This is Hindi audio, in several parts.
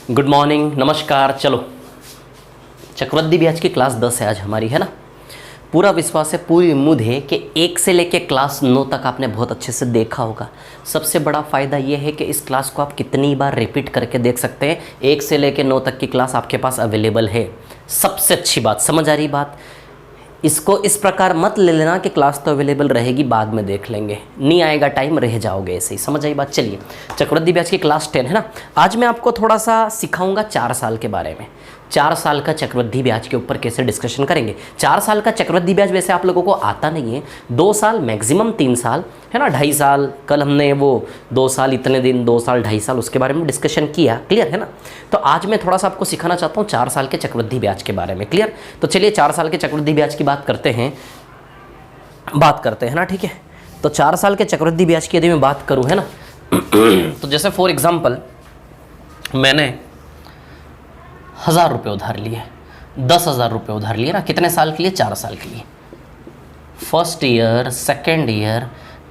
गुड मॉर्निंग, नमस्कार। चलो, चक्रवृद्धि ब्याज की क्लास 10 है आज हमारी, है ना। पूरा विश्वास है, पूरी उम्मीद है कि 1 से लेकर क्लास 9 तक आपने बहुत अच्छे से देखा होगा। सबसे बड़ा फ़ायदा ये है कि इस क्लास को आप कितनी बार रिपीट करके देख सकते हैं। 1 से लेकर 9 तक की क्लास आपके पास अवेलेबल है। सबसे अच्छी बात, समझ आ रही बात, इसको इस प्रकार मत ले लेना कि क्लास तो अवेलेबल रहेगी, बाद में देख लेंगे, नहीं आएगा टाइम, रह जाओगे ऐसे ही। समझ आई बात। चलिए, चक्रवृद्धि ब्याज की क्लास 10 है ना। आज मैं आपको थोड़ा सा सिखाऊंगा 4 साल के बारे में। 4 साल का चक्रवृद्धि ब्याज के ऊपर कैसे डिस्कशन करेंगे। 4 साल का चक्रवृद्धि ब्याज वैसे आप लोगों को आता नहीं है। 2 साल मैक्सिमम, 3 साल है ना, 2.5 साल। कल हमने वो 2 साल इतने दिन, 2 साल 2.5 साल, उसके बारे में डिस्कशन किया, क्लियर है ना। तो आज मैं थोड़ा सा आपको सिखाना चाहता हूँ 4 साल के चक्रवृद्धि ब्याज के बारे में, क्लियर। तो चलिए 4 साल के चक्रवृद्धि ब्याज की बात करते हैं ना, ठीक है। तो 4 साल के चक्रवृद्धि ब्याज की यदि मैं बात करूँ, है ना, तो जैसे फॉर एग्जाम्पल मैंने 1000 रुपये उधार लिए, 10,000 रुपये उधार लिए ना, कितने साल के लिए, 4 साल के लिए। First year, second year,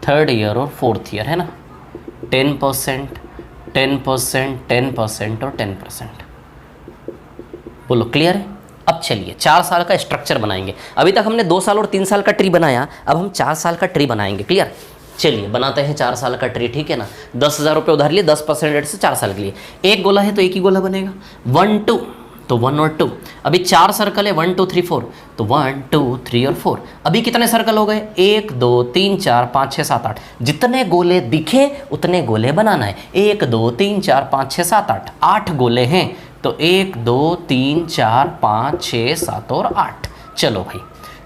third year और फोर्थ ईयर, है ना। 10%, 10%, 10% और 10%। बोलो क्लियर है। अब चलिए 4 साल का स्ट्रक्चर बनाएंगे। अभी तक हमने 2 साल और 3 साल का ट्री बनाया, अब हम 4 साल का ट्री बनाएंगे, क्लियर। चलिए बनाते हैं 4 साल का ट्री, ठीक है ना। 10,000 रुपये उधार लिए, 10% रेट से 4 साल के लिए। एक गोला है तो एक ही गोला बनेगा, 1 2, तो 1 और 2। अभी 4 सर्कल है, 1 2 3 4, तो 1 2 3 और 4। अभी कितने सर्कल हो गए, 1 2 3 4 5 6 7 8। जितने गोले दिखे उतने गोले बनाना है। 1 2 3 4 5 6 7 8, 8 गोले हैं, तो 1 2 3 4 5 6 7 और 8। चलो भाई,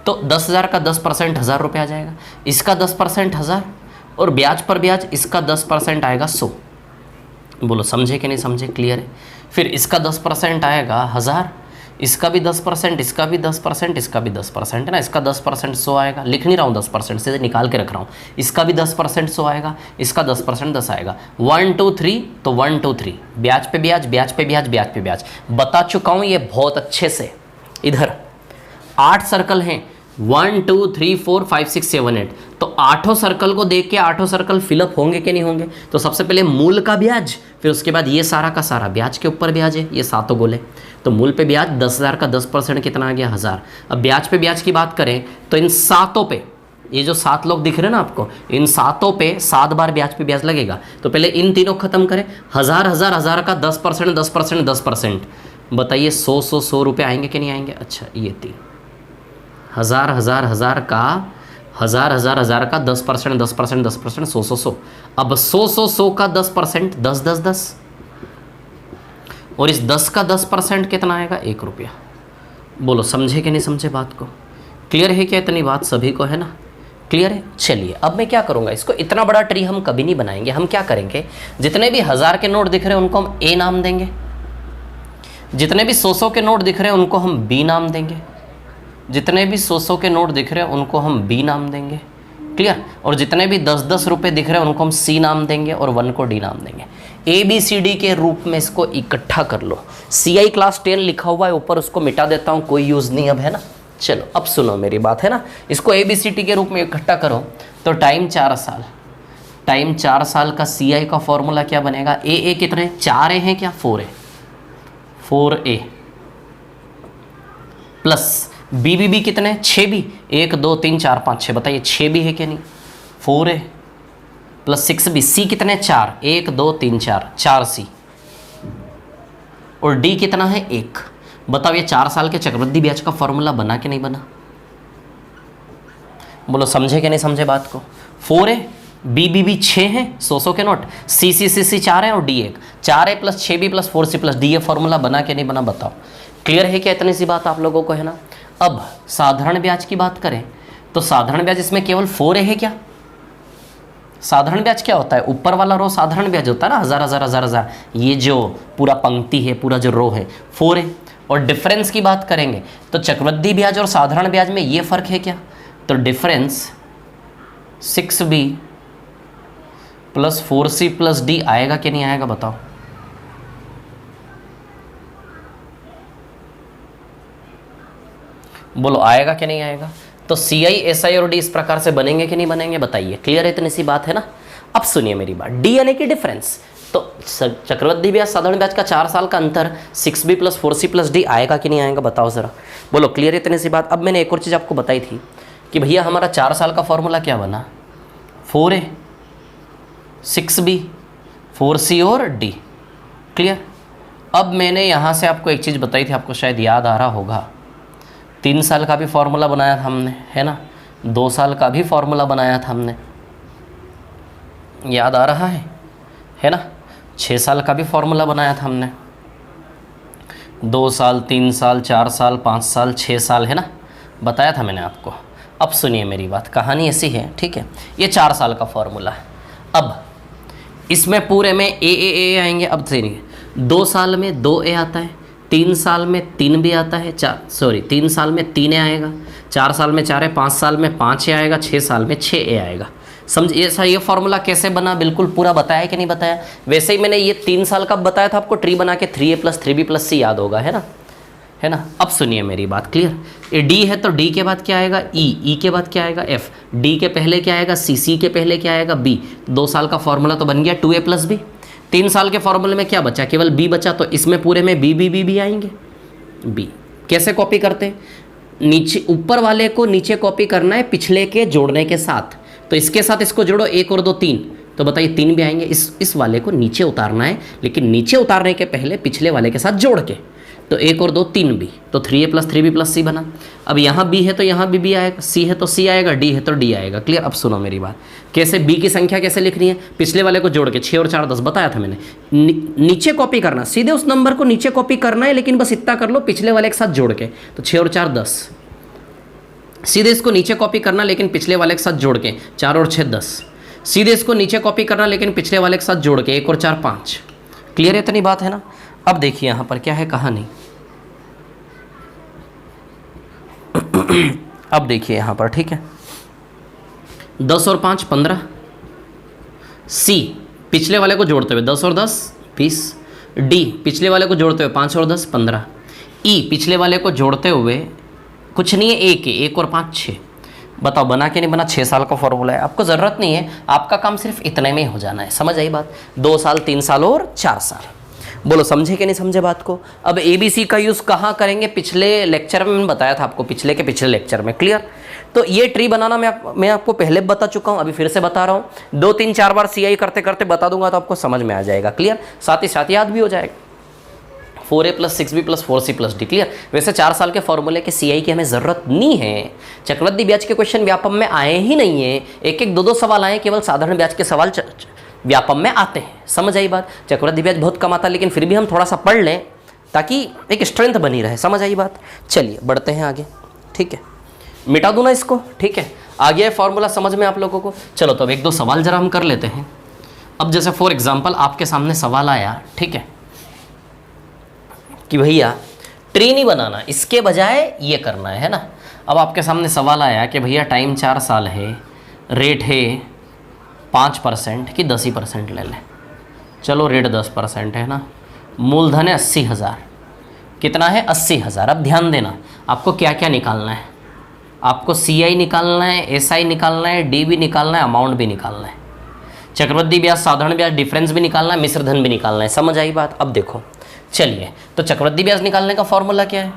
तो 10,000 का 10% 1,000 रुपये आ जाएगा, इसका 10% 1,000, और ब्याज पर ब्याज इसका 10% आएगा 100। बोलो समझे कि नहीं समझे, क्लियर है। फिर इसका 10% आएगा 1,000, इसका भी 10%, इसका भी 10%, इसका भी 10% है ना। इसका 10% 100 आएगा, लिख नहीं रहा हूँ 10%, सीधे निकाल के रख रहा हूँ। इसका भी 10% 100 आएगा, इसका 10% 10 आएगा। 1 2 3, तो 1 2 3, ब्याज पे ब्याज, ब्याज पे ब्याज, ब्याज पे ब्याज। बता चुका हूँ ये बहुत अच्छे से। इधर 8 सर्कल हैं, 1 2 3 4 5 6 7 8। तो 8 सर्कल को देख के 8 सर्कल फिलअप होंगे कि नहीं होंगे। तो सबसे पहले मूल का ब्याज, फिर उसके बाद ये सारा का सारा ब्याज के ऊपर ब्याज है, ये 7 गोले। तो मूल पे ब्याज 10,000 का 10% कितना आ गया, 1,000। अब ब्याज पे ब्याज की बात करें तो इन 7 पे, ये जो 7 लोग दिख रहे हैं ना आपको, इन 7 पे 7 बार ब्याज पे ब्याज लगेगा। तो पहले इन तीनों खत्म करें। 1,000 1,000 1,000 का 10%, 10%, 10%। बताइए 100 रुपये आएंगे कि नहीं आएंगे। अच्छा ये 3, 1,000 1,000 1,000 का 1,000 1,000 1,000 का 10%, 10%, 10%, 100 अब 100 का 10%, 10 10 10, और इस 10 का 10% कितना आएगा, 1 रुपया। बोलो समझे कि नहीं समझे बात को, क्लियर है क्या। इतनी बात सभी को है ना, क्लियर है। चलिए अब मैं क्या करूँगा, इसको इतना बड़ा ट्री हम कभी नहीं बनाएंगे। हम क्या करेंगे, जितने भी 1,000 के नोट दिख रहे हैं उनको हम ए नाम देंगे, जितने भी 100 के नोट दिख रहे हैं उनको हम बी नाम देंगे, जितने भी 100 के नोट दिख रहे हैं उनको हम बी नाम देंगे, क्लियर। और जितने भी 10 10 रुपये दिख रहे हैं उनको हम सी नाम देंगे और 1 को डी नाम देंगे। ए बी सी डी के रूप में इसको इकट्ठा कर लो। CI क्लास 10 लिखा हुआ है ऊपर, उसको मिटा देता हूँ, कोई यूज़ नहीं अब, है ना। चलो अब सुनो मेरी बात, है ना। इसको ABCD के रूप में इकट्ठा करो तो टाइम 4 साल, टाइम 4 साल का CI का फॉर्मूला क्या बनेगा। ए कितने, 4 ए हैं क्या, 4 ए, 4A प्लस बी कितने, 6 भी, 1 2 3 4 5 6, बताइए 6 भी है क्या नहीं, 4A प्लस 6B। सी कितने, 4, 1 2 3 4, 4C। और डी कितना है, 1। बताओ ये 4 साल के चक्रवृद्धि ब्याज का फॉर्मूला बना कि नहीं बना, बोलो समझे कि नहीं समझे बात को। 4A, बी 6 है, 100 के नोट, सी 4 है और D 1, 4A plus 6B plus 4C plus D, ये फॉर्मूला बना कि नहीं बना बताओ। क्लियर है क्या इतनी सी बात आप लोगों को, है ना। अब साधारण ब्याज की बात करें तो साधारण ब्याज इसमें केवल 4A है क्या। साधारण ब्याज क्या होता है, ऊपर वाला रो साधारण ब्याज होता है ना, हजार हजार हजार हजार, ये जो पूरा पंक्ति है, पूरा जो रो है 4A। और डिफरेंस की बात करेंगे तो चक्रवृद्धि ब्याज और साधारण ब्याज में ये फर्क है क्या, तो difference 6B plus 4C plus D आएगा कि नहीं आएगा बताओ। बोलो आएगा कि नहीं आएगा। तो CI SI और D इस प्रकार से बनेंगे कि नहीं बनेंगे बताइए। क्लियर है इतनी सी बात, है ना। अब सुनिए मेरी बात, D यानी कि डिफरेंस, तो चक्रवृद्धि ब्याज साधारण ब्याज का 4 साल का अंतर 6B plus 4C plus D आएगा कि नहीं आएगा बताओ ज़रा। बोलो क्लियर है इतनी सी बात। अब मैंने एक और चीज़ आपको बताई थी कि भैया हमारा 4 साल का फॉर्मूला क्या बना, 4A 6B 4C और D। क्लियर। अब मैंने यहाँ से आपको एक चीज़ बताई थी, आपको शायद याद आ रहा होगा, 3 साल का भी फॉर्मूला बनाया था हमने, है ना, 2 साल का भी फॉर्मूला बनाया था हमने, याद आ रहा है ना। 6 साल का भी फॉर्मूला बनाया था हमने, 2 साल 3 साल 4 साल 5 साल 6 साल, है ना, बताया था मैंने आपको। अब सुनिए मेरी बात, कहानी ऐसी है, ठीक है। ये 4 साल का फॉर्मूला है। अब इसमें पूरे में ए आएंगे। अब सुनिए, 2 साल में 2A आता है, 3 साल में 3B आता है, 3 साल में 3A आएगा, 4 साल में 4A, 5 साल में 5A आएगा, 6 साल में 6A आएगा। समझिए ऐसा ये फॉर्मूला कैसे बना, बिल्कुल पूरा बताया कि नहीं बताया। वैसे ही मैंने ये 3 साल का बताया था आपको, ट्री बना के 3A plus 3B plus C याद होगा, है ना। अब सुनिए मेरी बात, क्लियर। ये D है तो D के बाद क्या आएगा, E के बाद क्या आएगा, F, D के पहले क्या आएगा, C के पहले क्या आएगा, B। 2 साल का फॉर्मूला तो बन गया 2A प्लस B। 3 साल के फॉर्मूले में क्या बचा, केवल B बचा, तो इसमें पूरे में B आएंगे। B कैसे कॉपी करते हैं, नीचे ऊपर वाले को नीचे कॉपी करना है पिछले के जोड़ने के साथ, तो इसके साथ इसको जोड़ो, 1 और 2 3, तो बताइए 3 भी आएंगे। इस वाले को नीचे उतारना है, लेकिन नीचे उतारने के पहले पिछले वाले के साथ जोड़ के, तो 1 और 2 3 भी, तो 3A plus 3B plus C बना। अब यहाँ B है तो यहाँ B आएगा, C है तो C आएगा, D है तो D आएगा। क्लियर। अब सुनो मेरी बात, कैसे B की संख्या कैसे लिखनी है, पिछले वाले को जोड़ के, 6 और 4 10 बताया था मैंने। नीचे कॉपी करना, सीधे उस नंबर को नीचे कॉपी करना है, लेकिन बस इतना कर लो पिछले वाले के साथ जोड़ के, तो 6 और 4 10। सीधे इसको नीचे कॉपी करना, लेकिन पिछले वाले के साथ जोड़ के, 4 और 6 10। सीधे इसको नीचे कॉपी करना, लेकिन पिछले वाले के साथ जोड़ के, 1 और 4 5। क्लियर है इतनी बात, है ना। अब देखिए यहाँ पर क्या है कहानी। अब देखिए यहाँ पर, ठीक है, 10 और 5 15, C पिछले वाले को जोड़ते हुए 10 और 10 20, D पिछले वाले को जोड़ते हुए 5 और 10 15, E पिछले वाले को जोड़ते हुए कुछ नहीं है, 1 और 5 6। बताओ बना के नहीं बना। 6 साल का फॉर्मूला है, आपको ज़रूरत नहीं है, आपका काम सिर्फ इतने में ही हो जाना है। समझ आई बात। 2 साल 3 साल और 4 साल। बोलो समझे कि नहीं समझे बात को। अब ABC का यूज़ कहाँ करेंगे, पिछले लेक्चर में मैंने बताया था आपको, पिछले के पिछले लेक्चर में। क्लियर। तो ये ट्री बनाना मैं आपको पहले बता चुका हूँ, अभी फिर से बता रहा हूँ। 2 3 4 बार CI करते करते बता दूंगा तो आपको समझ में आ जाएगा। क्लियर। साथ ही साथ याद भी हो जाएगा। 4A plus 6B plus 4C plus D। Clear. वैसे 4 साल के फॉर्मूले के CI की हमें ज़रूरत नहीं है। चक्रवृद्धि ब्याज के क्वेश्चन व्यापम में आए ही नहीं है, 1 2 सवाल आए, केवल साधारण ब्याज के सवाल व्यापम में आते हैं। समझ आई बात। चक्रवृद्धि ब्याज बहुत कम आता है, लेकिन फिर भी हम थोड़ा सा पढ़ लें ताकि एक स्ट्रेंथ बनी रहे। समझ आई बात। चलिए बढ़ते हैं आगे। ठीक है, मिटा दूँ ना इसको। ठीक है, आ गया है फॉर्मूला समझ में आप लोगों को। चलो तो अब 1 2 सवाल जरा हम कर लेते हैं। अब जैसे फॉर एग्जाम्पल आपके सामने सवाल आया, ठीक है, कि भैया ट्री नहीं बनाना, इसके बजाय ये करना है ना। अब आपके सामने सवाल आया कि भैया टाइम 4 साल है, रेट है 5% की 10% ले लें। चलो रेट 10% है ना, मूलधन है 80,000। कितना है 80,000। अब ध्यान देना, आपको क्या क्या निकालना है। आपको CI निकालना है, SI निकालना है, D भी निकालना है, अमाउंट भी निकालना है, चक्रवृद्धि ब्याज, साधारण ब्याज, डिफरेंस भी निकालना है, मिश्र धन भी निकालना है। समझ आई बात। अब देखो, चलिए तो चक्रवृद्धि ब्याज निकालने का फॉर्मूला क्या है।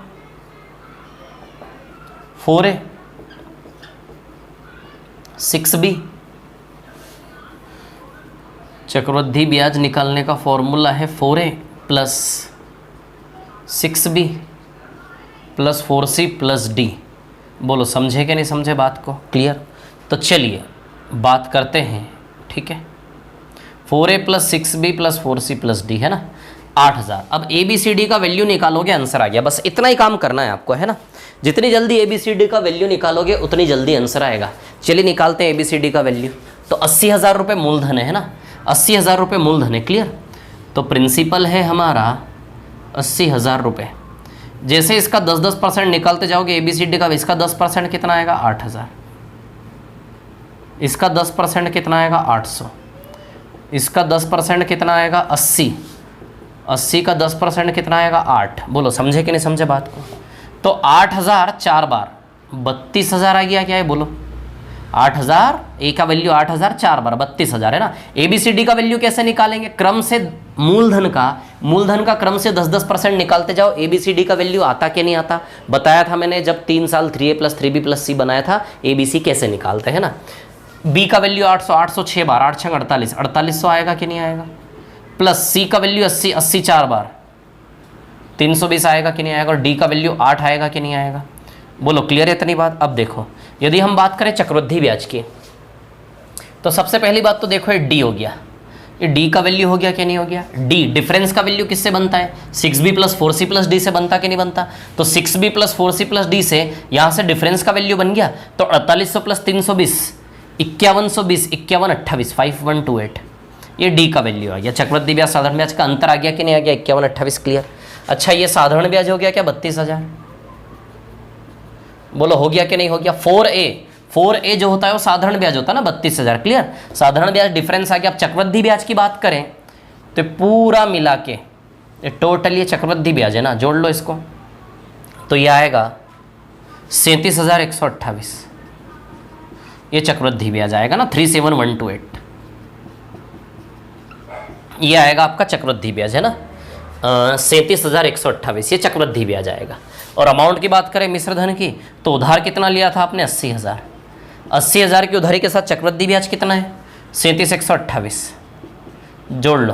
4A 6B। चक्रवृद्धि ब्याज निकालने का फॉर्मूला है 4A plus 6B plus 4C plus D। बोलो समझे कि नहीं समझे बात को? क्लियर? तो चलिए बात करते हैं, ठीक है। 4A plus 6B plus 4C plus D है ना, 8000। अब ABCD का वैल्यू निकालोगे, आंसर आ गया। बस इतना ही काम करना है आपको, है ना। जितनी जल्दी ABCD का वैल्यू निकालोगे उतनी जल्दी आंसर आएगा। चलिए निकालते हैं ABCD का वैल्यू। तो 80,000 रुपये मूलधन है ना, 80,000 रुपये मूलधन है। क्लियर? तो प्रिंसिपल है हमारा 80,000 रुपये। जैसे इसका 10% निकालते जाओगे ABCD का, इसका 10% कितना आएगा? 8,000। इसका 10% कितना आएगा? 800। इसका 10% कितना आएगा? 80। 80 का 10% कितना आएगा? 8। बोलो समझे कि नहीं समझे बात को? तो 8,000 4 बार 32,000 आ गया। क्या है बोलो? 8,000, ए का वैल्यू 8,000 4 बार 32,000 है ना। ABCD का वैल्यू कैसे निकालेंगे? क्रम से मूलधन का क्रम से 10% निकालते जाओ। ABCD का वैल्यू आता कि नहीं आता? बताया था मैंने जब 3 साल 3A plus 3B plus C बनाया था, ABC कैसे निकालते हैं ना। B का वैल्यू 800, 800 6 बार 8 6 48, 4800 आएगा कि नहीं आएगा? प्लस C का वैल्यू 80, 80 4 बार 320 आएगा कि नहीं आएगा? और D का वैल्यू 8 आएगा कि नहीं आएगा? बोलो क्लियर है इतनी बात? अब देखो, यदि हम बात करें चक्रवृद्धि ब्याज की, तो सबसे पहली बात तो देखो ये D हो गया। ये D का वैल्यू हो गया कि नहीं हो गया? D डिफरेंस का वैल्यू किससे बनता है? 6B plus 4C plus D से बनता कि नहीं बनता? तो 6B plus 4C plus D से यहाँ से डिफरेंस का वैल्यू बन गया। तो 4800 प्लस 320 5120 5128 5128, ये D का वैल्यू आ गया। चक्रवृद्धि ब्याज साधारण ब्याज का अंतर आ गया कि नहीं आ गया? 5128। क्लियर? अच्छा ये साधारण ब्याज हो गया क्या? 32,000। बोलो हो गया कि नहीं हो गया? 4A जो होता है वो साधारण ब्याज होता है ना, 32,000। क्लियर? साधारण ब्याज डिफरेंस आ गया। अब चक्रवृद्धि ब्याज की बात करें तो पूरा मिला के ये टोटल ये चक्रवृद्धि ब्याज है ना, जोड़ लो इसको, तो ये आएगा 37,128। ये चक्रवृद्धि ब्याज आएगा ना, 37128। ये आएगा आपका चक्रवृद्धि ब्याज है ना, 37,128। ये चक्रवृद्धि ब्याज आएगा। और अमाउंट की बात करें मिश्रधन की, तो उधार कितना लिया था आपने? 80,000। 80,000 की उधारी के साथ चक्रवृद्धि ब्याज कितना है? 37,128। जोड़ लो,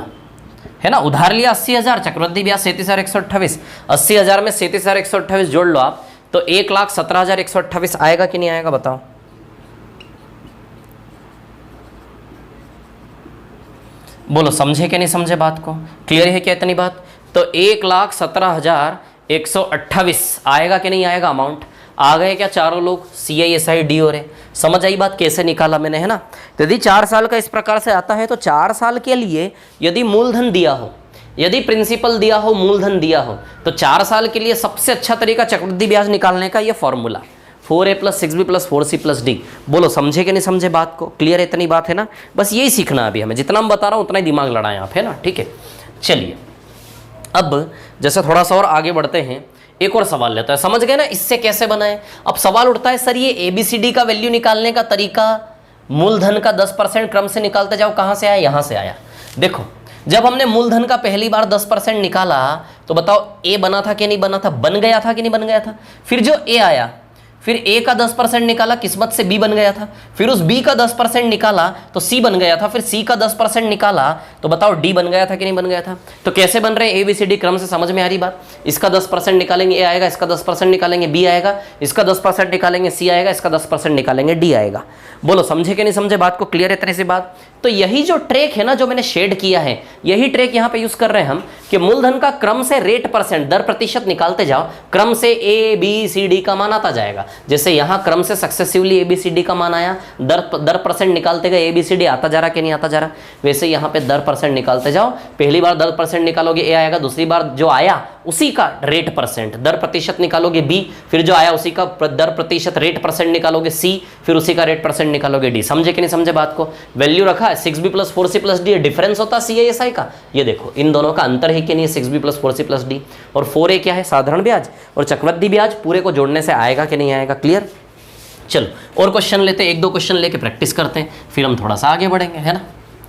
है ना। उधार लिया 80,000, चक्रवृद्धि ब्याज 37,128। 80,000 में 37,128 जोड़ लो आप, तो 1,17,128 आएगा कि नहीं आएगा? बताओ। बोलो समझे कि नहीं समझे बात को? क्लियर है क्या इतनी बात? तो 1,17,128 आएगा कि नहीं आएगा? अमाउंट आ गए क्या चारों लोग? CI SI D और A। समझ आई बात कैसे निकाला मैंने, है ना। तो यदि 4 साल का इस प्रकार से आता है, तो 4 साल के लिए यदि मूलधन दिया हो, यदि प्रिंसिपल दिया हो, मूलधन दिया हो, तो 4 साल के लिए सबसे अच्छा तरीका चक्रवृद्धि ब्याज निकालने का ये formula 4A plus 6B plus 4C plus D। बोलो समझे कि नहीं समझे बात को? क्लियर है इतनी बात, है ना। बस यही सीखना अभी हमें, जितना मैं बता रहा हूँ उतना ही दिमाग लड़ाएं आप, है ना। ठीक है, चलिए अब जैसे थोड़ा सा और आगे बढ़ते हैं, एक और सवाल लेता है। समझ गए ना इससे कैसे बनाए? अब सवाल उठता है सर ये ABCD का वैल्यू निकालने का तरीका, मूलधन का 10% क्रम से निकालते जाओ, कहाँ से आया? यहाँ से आया। देखो जब हमने मूलधन का पहली बार 10% निकाला तो बताओ A बना था कि नहीं बना था? बन गया था कि नहीं बन गया था? फिर जो A आया, फिर A का 10% निकाला, किस्मत से B बन गया था। फिर उस B का 10% निकाला तो C बन गया था। फिर C का 10% निकाला तो बताओ D बन गया था कि नहीं बन गया था? तो कैसे बन रहे हैं ABCD क्रम से? समझ में आ रही बात? इसका 10% निकालेंगे A आएगा, इसका 10% निकालेंगे B आएगा, इसका 10% निकालेंगे C आएगा, इसका 10% निकालेंगे D आएगा। बोलो समझे कि नहीं समझे बात को? क्लियर है इतनी सी बात? तो यही जो ट्रैक है ना, जो मैंने शेड किया है, यही ट्रैक यहाँ पे यूज कर रहे हैं हम, कि मूलधन का क्रम से रेट परसेंट दर प्रतिशत निकालते जाओ, क्रम से ABCD का मान आता जाएगा। जैसे यहाँ क्रम से सक्सेसिवली ABCD का मान आया, दर परसेंट निकालते गए ABCD आता जा रहा कि नहीं आता जा रहा, वैसे यहाँ पे दर परसेंट निकालते जाओ। पहली बार दर परसेंट निकालोगे A आएगा, दूसरी बार जो आया उसी का रेट परसेंट दर प्रतिशत निकालोगे B, फिर जो आया उसी का दर प्रतिशत रेट परसेंट निकालोगे C, फिर उसी का रेट परसेंट निकालोगे D। समझे कि नहीं समझे बात को? वैल्यू रखा है 6B plus 4C plus D, difference होता है CI SI का। ये देखो इन दोनों का अंतर है कि नहीं, 6B plus 4C plus D। और 4A क्या है? साधारण ब्याज। और चक्रवृद्धि ब्याज पूरे को जोड़ने से आएगा कि नहीं आएगा? क्लियर? चलो और क्वेश्चन लेते हैं, 1-2 क्वेश्चन लेके प्रैक्टिस करते हैं, फिर हम थोड़ा सा आगे बढ़ेंगे, है ना।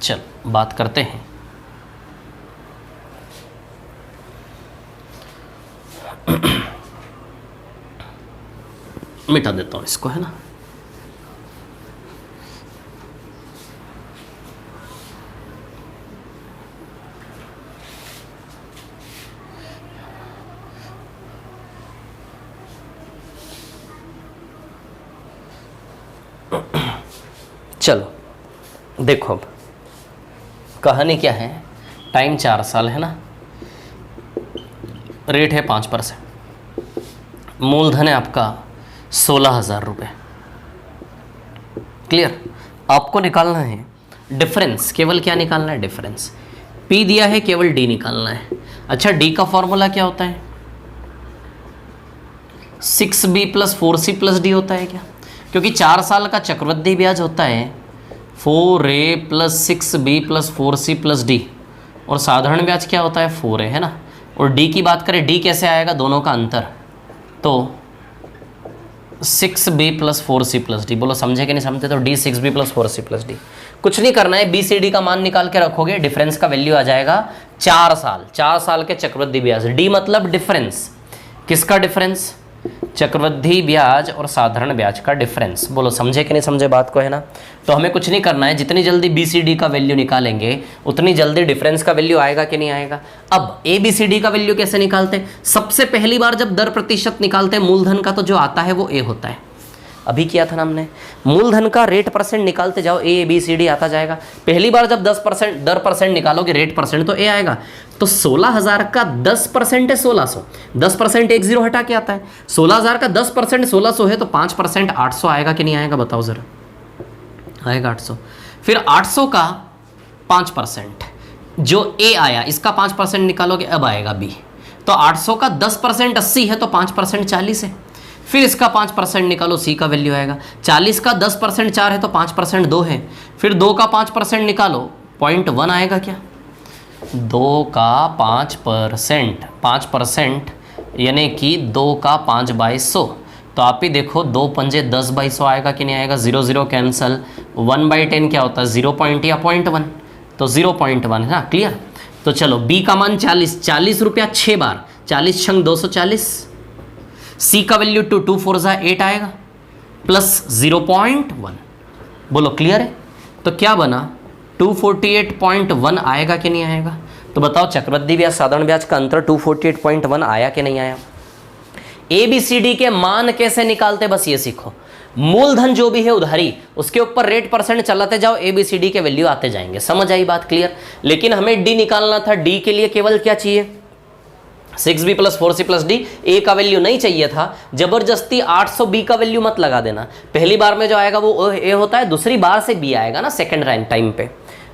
चलो बात करते हैं। मिटा देता हूँ इसको, है ना। चलो देखो, अब कहानी क्या है, टाइम 4 साल है ना, रेट है 5%, मूलधन है आपका 16,000 रुपये। क्लियर। आपको निकालना है डिफरेंस, केवल क्या निकालना है, डिफरेंस। पी दिया है, केवल डी निकालना है। अच्छा, डी का फॉर्मूला क्या होता है, 6b + 4c + d होता है क्या, क्योंकि 4 साल का चक्रवृद्धि ब्याज होता है 4a + 6b + 4c + d, और साधारण ब्याज क्या होता है 4a, है ना। और डी की बात करें, डी कैसे आएगा, दोनों का अंतर, तो 6b + 4c + d। बोलो समझे कि नहीं समझे, तो d 6b + 4c + d। कुछ नहीं करना है, बी सी डी का मान निकाल के रखोगे, डिफरेंस का वैल्यू आ जाएगा 4 साल, 4 साल के चक्रवृद्धि ब्याज। डी मतलब डिफरेंस, किसका डिफरेंस, चक्रवृद्धि ब्याज और साधारण ब्याज का डिफरेंस। बोलो समझे कि नहीं समझे बात को, है ना। तो हमें कुछ नहीं करना है, जितनी जल्दी बी सी डी का वैल्यू निकालेंगे उतनी जल्दी डिफरेंस का वैल्यू आएगा कि नहीं आएगा। अब ए बी सी डी का वैल्यू कैसे निकालते हैं, सबसे पहली बार जब दर प्रतिशत निकालते हैं मूलधन का, तो जो आता है वो ए होता है। अभी किया था ना हमने, मूलधन का रेट परसेंट निकालते जाओ, ए बी सी डी आता जाएगा। पहली बार जब 10% दर परसेंट निकालोगे, रेट परसेंट, तो ए आएगा। तो 16,000 का 10% है 1600, 10% एक जीरो हटा के आता है। 16,000 का 10% 1600 है, तो 5% 800 आएगा कि नहीं आएगा, बताओ जरा, आएगा 800। फिर 800 का 5% जो ए आया, इसका 5% निकालोगे, अब आएगा बी। तो 800 का 10% 80 है, तो 5% 40 है। फिर इसका 5% निकालो, सी का वैल्यू आएगा। 40 का 10% 4 है, तो 5% 2 है। फिर 2 का 5% निकालो, 0.1 आएगा क्या, 2 का 5% यानी कि 2 का 5/100। तो आप ही देखो, 2 पंजे 10/100 आएगा कि नहीं आएगा, 0 0 कैंसल, 1/10 क्या होता है, 0 पॉइंट या 0.1, तो 0.1 है ना। क्लियर। तो चलो, बी का मान 40 रुपया 6 बार, 40 × 240। सी का वैल्यू 2 2 4 8 आएगा, प्लस 0.1। बोलो क्लियर है। तो क्या बना, 248.1 आएगा कि नहीं आएगा। तो बताओ, चक्रवृद्धि ब्याज साधारण ब्याज का अंतर 248.1 आया कि नहीं आया। ए बी सी डी के मान कैसे निकालते, बस ये सीखो। मूलधन जो भी है उधारी, उसके ऊपर रेट परसेंट चलाते जाओ, ए बी सी डी के वैल्यू आते जाएंगे। समझ आई बात, क्लियर। लेकिन हमें डी निकालना था, डी के लिए केवल क्या चाहिए, 6b + 4c + d। ए का वैल्यू नहीं चाहिए था, जबरदस्ती 800 बी का वैल्यू मत लगा देना। पहली बार में जो आएगा वो ए होता है, दूसरी बार से बी आएगा ना, सेकंड रैंक टाइम पे।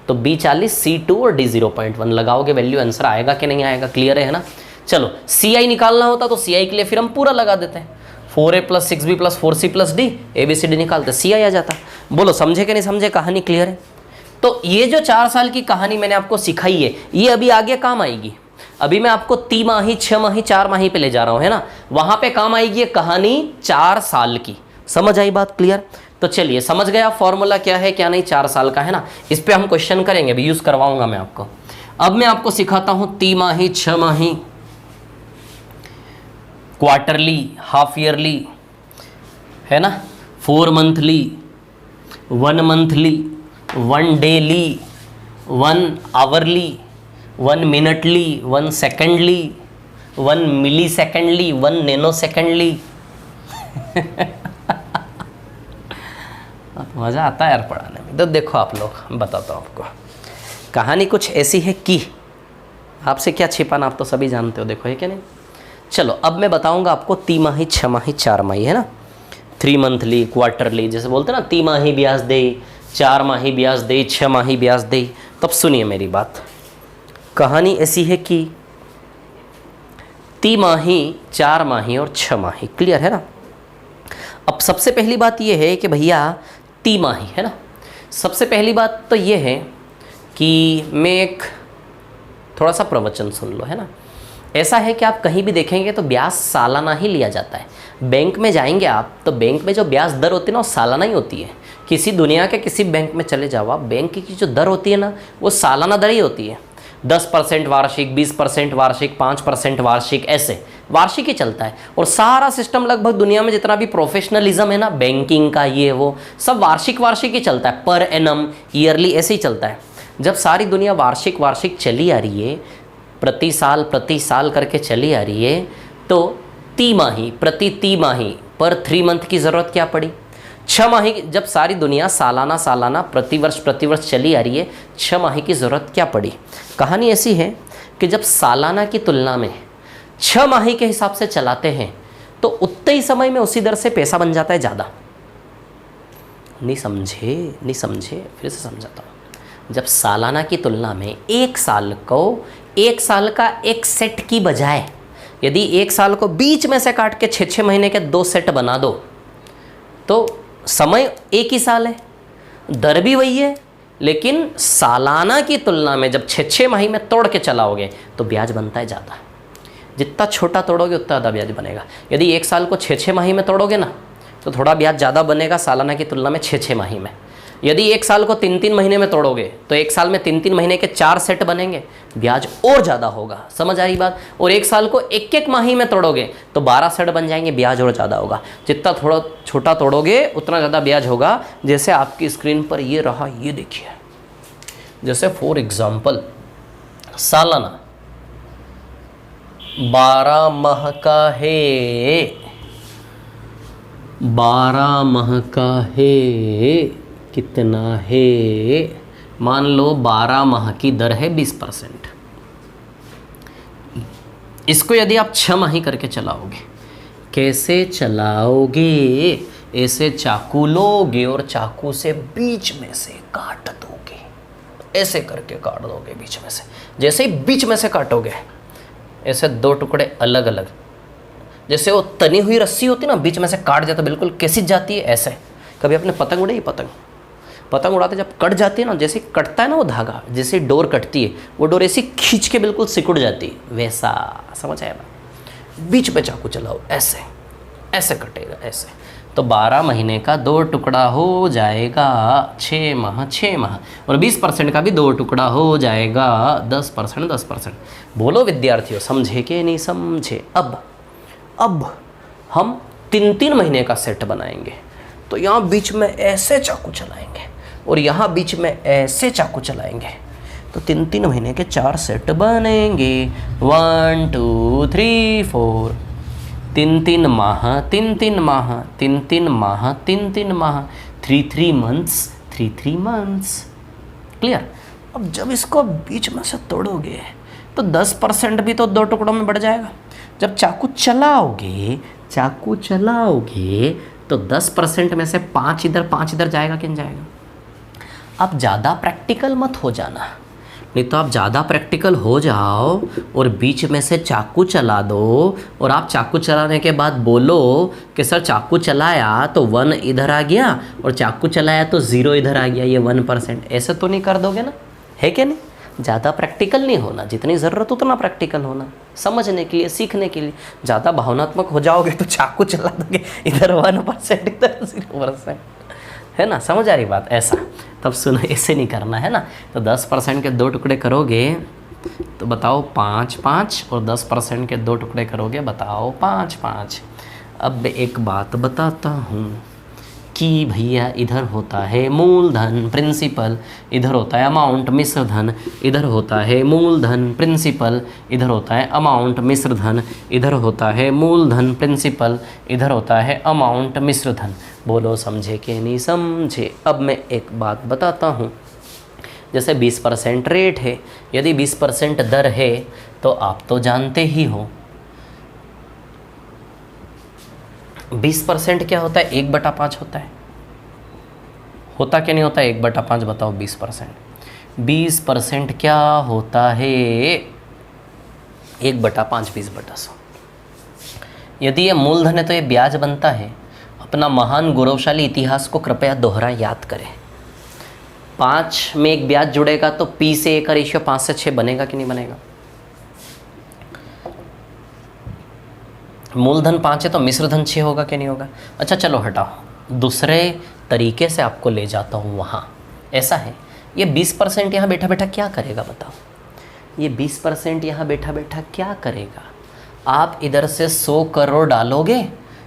तो बी 40, सी 2 और डी 0.1 लगाओगे, वैल्यू आंसर आएगा कि नहीं आएगा। क्लियर है ना। चलो, सी आई निकालना होता तो सी आई के लिए फिर हम पूरा लगा देते हैं, 4a + 6b + 4c + d, A B C D निकालते, सी आई आ जाता। बोलो समझे कि नहीं समझे, कहानी क्लियर है। तो ये जो 4 साल की कहानी मैंने आपको सिखाई है, ये अभी आगे काम आएगी। अभी मैं आपको 3 माही 6 माही 4 माही पे ले जा रहा हूं, है ना, वहां पे काम आएगी ये कहानी 4 साल की। समझ आई बात, क्लियर। तो चलिए, समझ गया फॉर्मूला क्या है क्या नहीं, 4 साल का, है ना। इस पे हम क्वेश्चन करेंगे, अभी यूज करवाऊंगा मैं आपको। अब मैं आपको सिखाता हूं 3 माही 6 माही, क्वार्टरली, हाफ ईयरली, है ना, 4 monthly, 1 monthly, 1 daily, 1 hourly, 1 मिनटली, 1 secondly, 1 मिली सेकेंडली, 1 नैनो सेकेंडली। मज़ा आता है यार पढ़ाने में। तो देखो आप लोग, बताता हूँ आपको, कहानी कुछ ऐसी है कि आपसे क्या छिपाना, आप तो सभी जानते हो, देखो है क्या नहीं। चलो, अब मैं बताऊंगा आपको 3 माही 6 माही 4 माही, है ना, 3 मंथली, क्वार्टरली, जैसे बोलते हैं ना, 3 माही ब्याज दे, 4 माही ब्याज दे, 6 माही ब्याज दे। तब सुनिए मेरी बात, कहानी ऐसी है कि 3 माही 4 माही और 6 माही। क्लियर है ना। अब सबसे पहली बात यह है कि भैया 3 माही, है ना, सबसे पहली बात तो ये है कि मैं एक थोड़ा सा प्रवचन सुन लो, है ना। ऐसा है कि आप कहीं भी देखेंगे तो ब्याज सालाना ही लिया जाता है। बैंक में जाएंगे आप, तो बैंक में जो ब्याज दर होती है ना, वो सालाना ही होती है। किसी दुनिया के किसी बैंक में चले जाओ आप, बैंक की जो दर होती है ना, वो सालाना दर ही होती है। 10% वार्षिक, 20% वार्षिक, 5% वार्षिक, ऐसे वार्षिक ही चलता है। और सारा सिस्टम लगभग दुनिया में जितना भी प्रोफेशनलिज्म है ना, बैंकिंग का ये वो सब वार्षिक वार्षिक ही चलता है, पर एनम, ईयरली, ऐसे ही चलता है। जब सारी दुनिया वार्षिक वार्षिक चली आ रही है, प्रति साल करके चली आ रही है, तो तिमाही, प्रति तिमाही, पर 3 मंथ की ज़रूरत क्या पड़ी? 6 माही। जब सारी दुनिया सालाना प्रतिवर्ष चली आ रही है, 6 माही की ज़रूरत क्या पड़ी? कहानी ऐसी है कि जब सालाना की तुलना में 6 माही के हिसाब से चलाते हैं तो उतने ही समय में उसी दर से पैसा बन जाता है ज़्यादा। नहीं समझे, फिर से समझाता हूँ। जब सालाना की तुलना में एक साल का एक सेट की बजाय यदि एक साल को बीच में से काट के 6 महीने के 2 सेट बना दो तो समय एक ही साल है, दर भी वही है, लेकिन सालाना की तुलना में जब 6 माही में तोड़ के चलाओगे तो ब्याज बनता है ज़्यादा। जितना छोटा तोड़ोगे उतना ज़्यादा ब्याज बनेगा। यदि एक साल को 6 माही में तोड़ोगे ना तो थोड़ा ब्याज ज़्यादा बनेगा सालाना की तुलना में 6 माही में। यदि एक साल को 3 महीने में तोड़ोगे तो एक साल में 3 महीने के 4 सेट बनेंगे, ब्याज और ज़्यादा होगा। समझ आ रही बात? और एक साल को 1 माही में तोड़ोगे तो 12 सेट बन जाएंगे, ब्याज और ज़्यादा होगा। जितना थोड़ा छोटा तोड़ोगे उतना ज़्यादा ब्याज होगा। जैसे आपकी स्क्रीन पर ये रहा, ये देखिए, जैसे फॉर एग्जाम्पल सालाना 12 माह का है, 12 माह का है, कितना है? मान लो 12 माह की दर है 20%। इसको यदि आप 6 माही करके चलाओगे, कैसे चलाओगे? ऐसे चाकू लोगे और चाकू से बीच में से काट दोगे, ऐसे करके काट दोगे बीच में से। जैसे ही बीच में से काटोगे ऐसे 2 टुकड़े अलग अलग, जैसे वो तनी हुई रस्सी होती ना, बीच में से काट जाता बिल्कुल कैसी जाती है ऐसे। कभी आपने पतंग उड़ाई? पतंग उड़ाते जब कट जाती है ना, जैसे कटता है ना वो धागा, जैसे डोर कटती है वो डोर ऐसी खींच के बिल्कुल सिकुड़ जाती है, वैसा। समझ आया ना? बीच में चाकू चलाओ, ऐसे ऐसे कटेगा ऐसे। तो 12 महीने का 2 टुकड़ा हो जाएगा 6 माह, और 20% का भी 2 टुकड़ा हो जाएगा 10%। बोलो विद्यार्थियों, समझे कि नहीं समझे? अब हम 3 महीने का सेट बनाएंगे। तो यहाँ बीच में ऐसे चाकू चलाएंगे और यहाँ बीच में ऐसे चाकू चलाएंगे तो 3 महीने के 4 सेट बनेंगे। 1 2 3 4, 3 माह, 3 माह, 3 मंथ्स। क्लियर? अब जब इसको बीच में से तोड़ोगे तो 10% भी तो 2 टुकड़ों में बढ़ जाएगा। जब चाकू चलाओगे तो 10% में से 5 इधर जाएगा कि नहीं जाएगा? आप ज़्यादा प्रैक्टिकल मत हो जाना, नहीं तो आप ज़्यादा प्रैक्टिकल हो जाओ और बीच में से चाकू चला दो और आप चाकू चलाने के बाद बोलो कि सर चाकू चलाया तो 1 इधर आ गया और चाकू चलाया तो 0 इधर आ गया, ये 1%। ऐसे तो नहीं कर दोगे ना, है क्या? नहीं, ज़्यादा प्रैक्टिकल नहीं होना, जितनी ज़रूरत उतना प्रैक्टिकल होना, समझने के लिए, सीखने के लिए। ज़्यादा भावनात्मक हो जाओगे तो चाकू चला दोगे, इधर 1% इधर 0%, है ना? समझ आ रही बात? ऐसा तब सुनो, ऐसे नहीं करना, है ना? तो 10% के 2 टुकड़े करोगे तो बताओ 5 और 10% के 2 टुकड़े करोगे, बताओ 5। अब एक बात बताता हूँ कि भैया इधर होता है मूलधन प्रिंसिपल, इधर होता है अमाउंट मिश्र धन, इधर होता है मूलधन प्रिंसिपल, इधर होता है अमाउंट मिश्र धन, इधर होता है मूलधन प्रिंसिपल, इधर होता है अमाउंट मिश्र धन। बोलो समझे कि नहीं समझे? अब मैं एक बात बताता हूँ, जैसे 20% रेट है, यदि 20% दर है तो आप तो जानते ही हो 20% क्या होता है? 1/5 होता है। होता क्या नहीं होता? 1/5। बताओ 20% क्या होता है? 1/5, 20/100। यदि ये मूलधन है तो ये ब्याज बनता है। अपना महान गौरवशाली इतिहास को कृपया दोहरा याद करें। 5 में एक ब्याज जुड़ेगा तो P से A का रेशियो 5 से 6 बनेगा कि नहीं बनेगा? मूलधन 5 है तो मिश्रधन 6 होगा कि नहीं होगा? अच्छा चलो हटाओ, दूसरे तरीके से आपको ले जाता हूँ वहाँ। ऐसा है, ये 20% यहाँ बैठा बैठा क्या करेगा बताओ? ये 20% यहाँ बैठा बैठा क्या करेगा? आप इधर से 100 करोड़ डालोगे,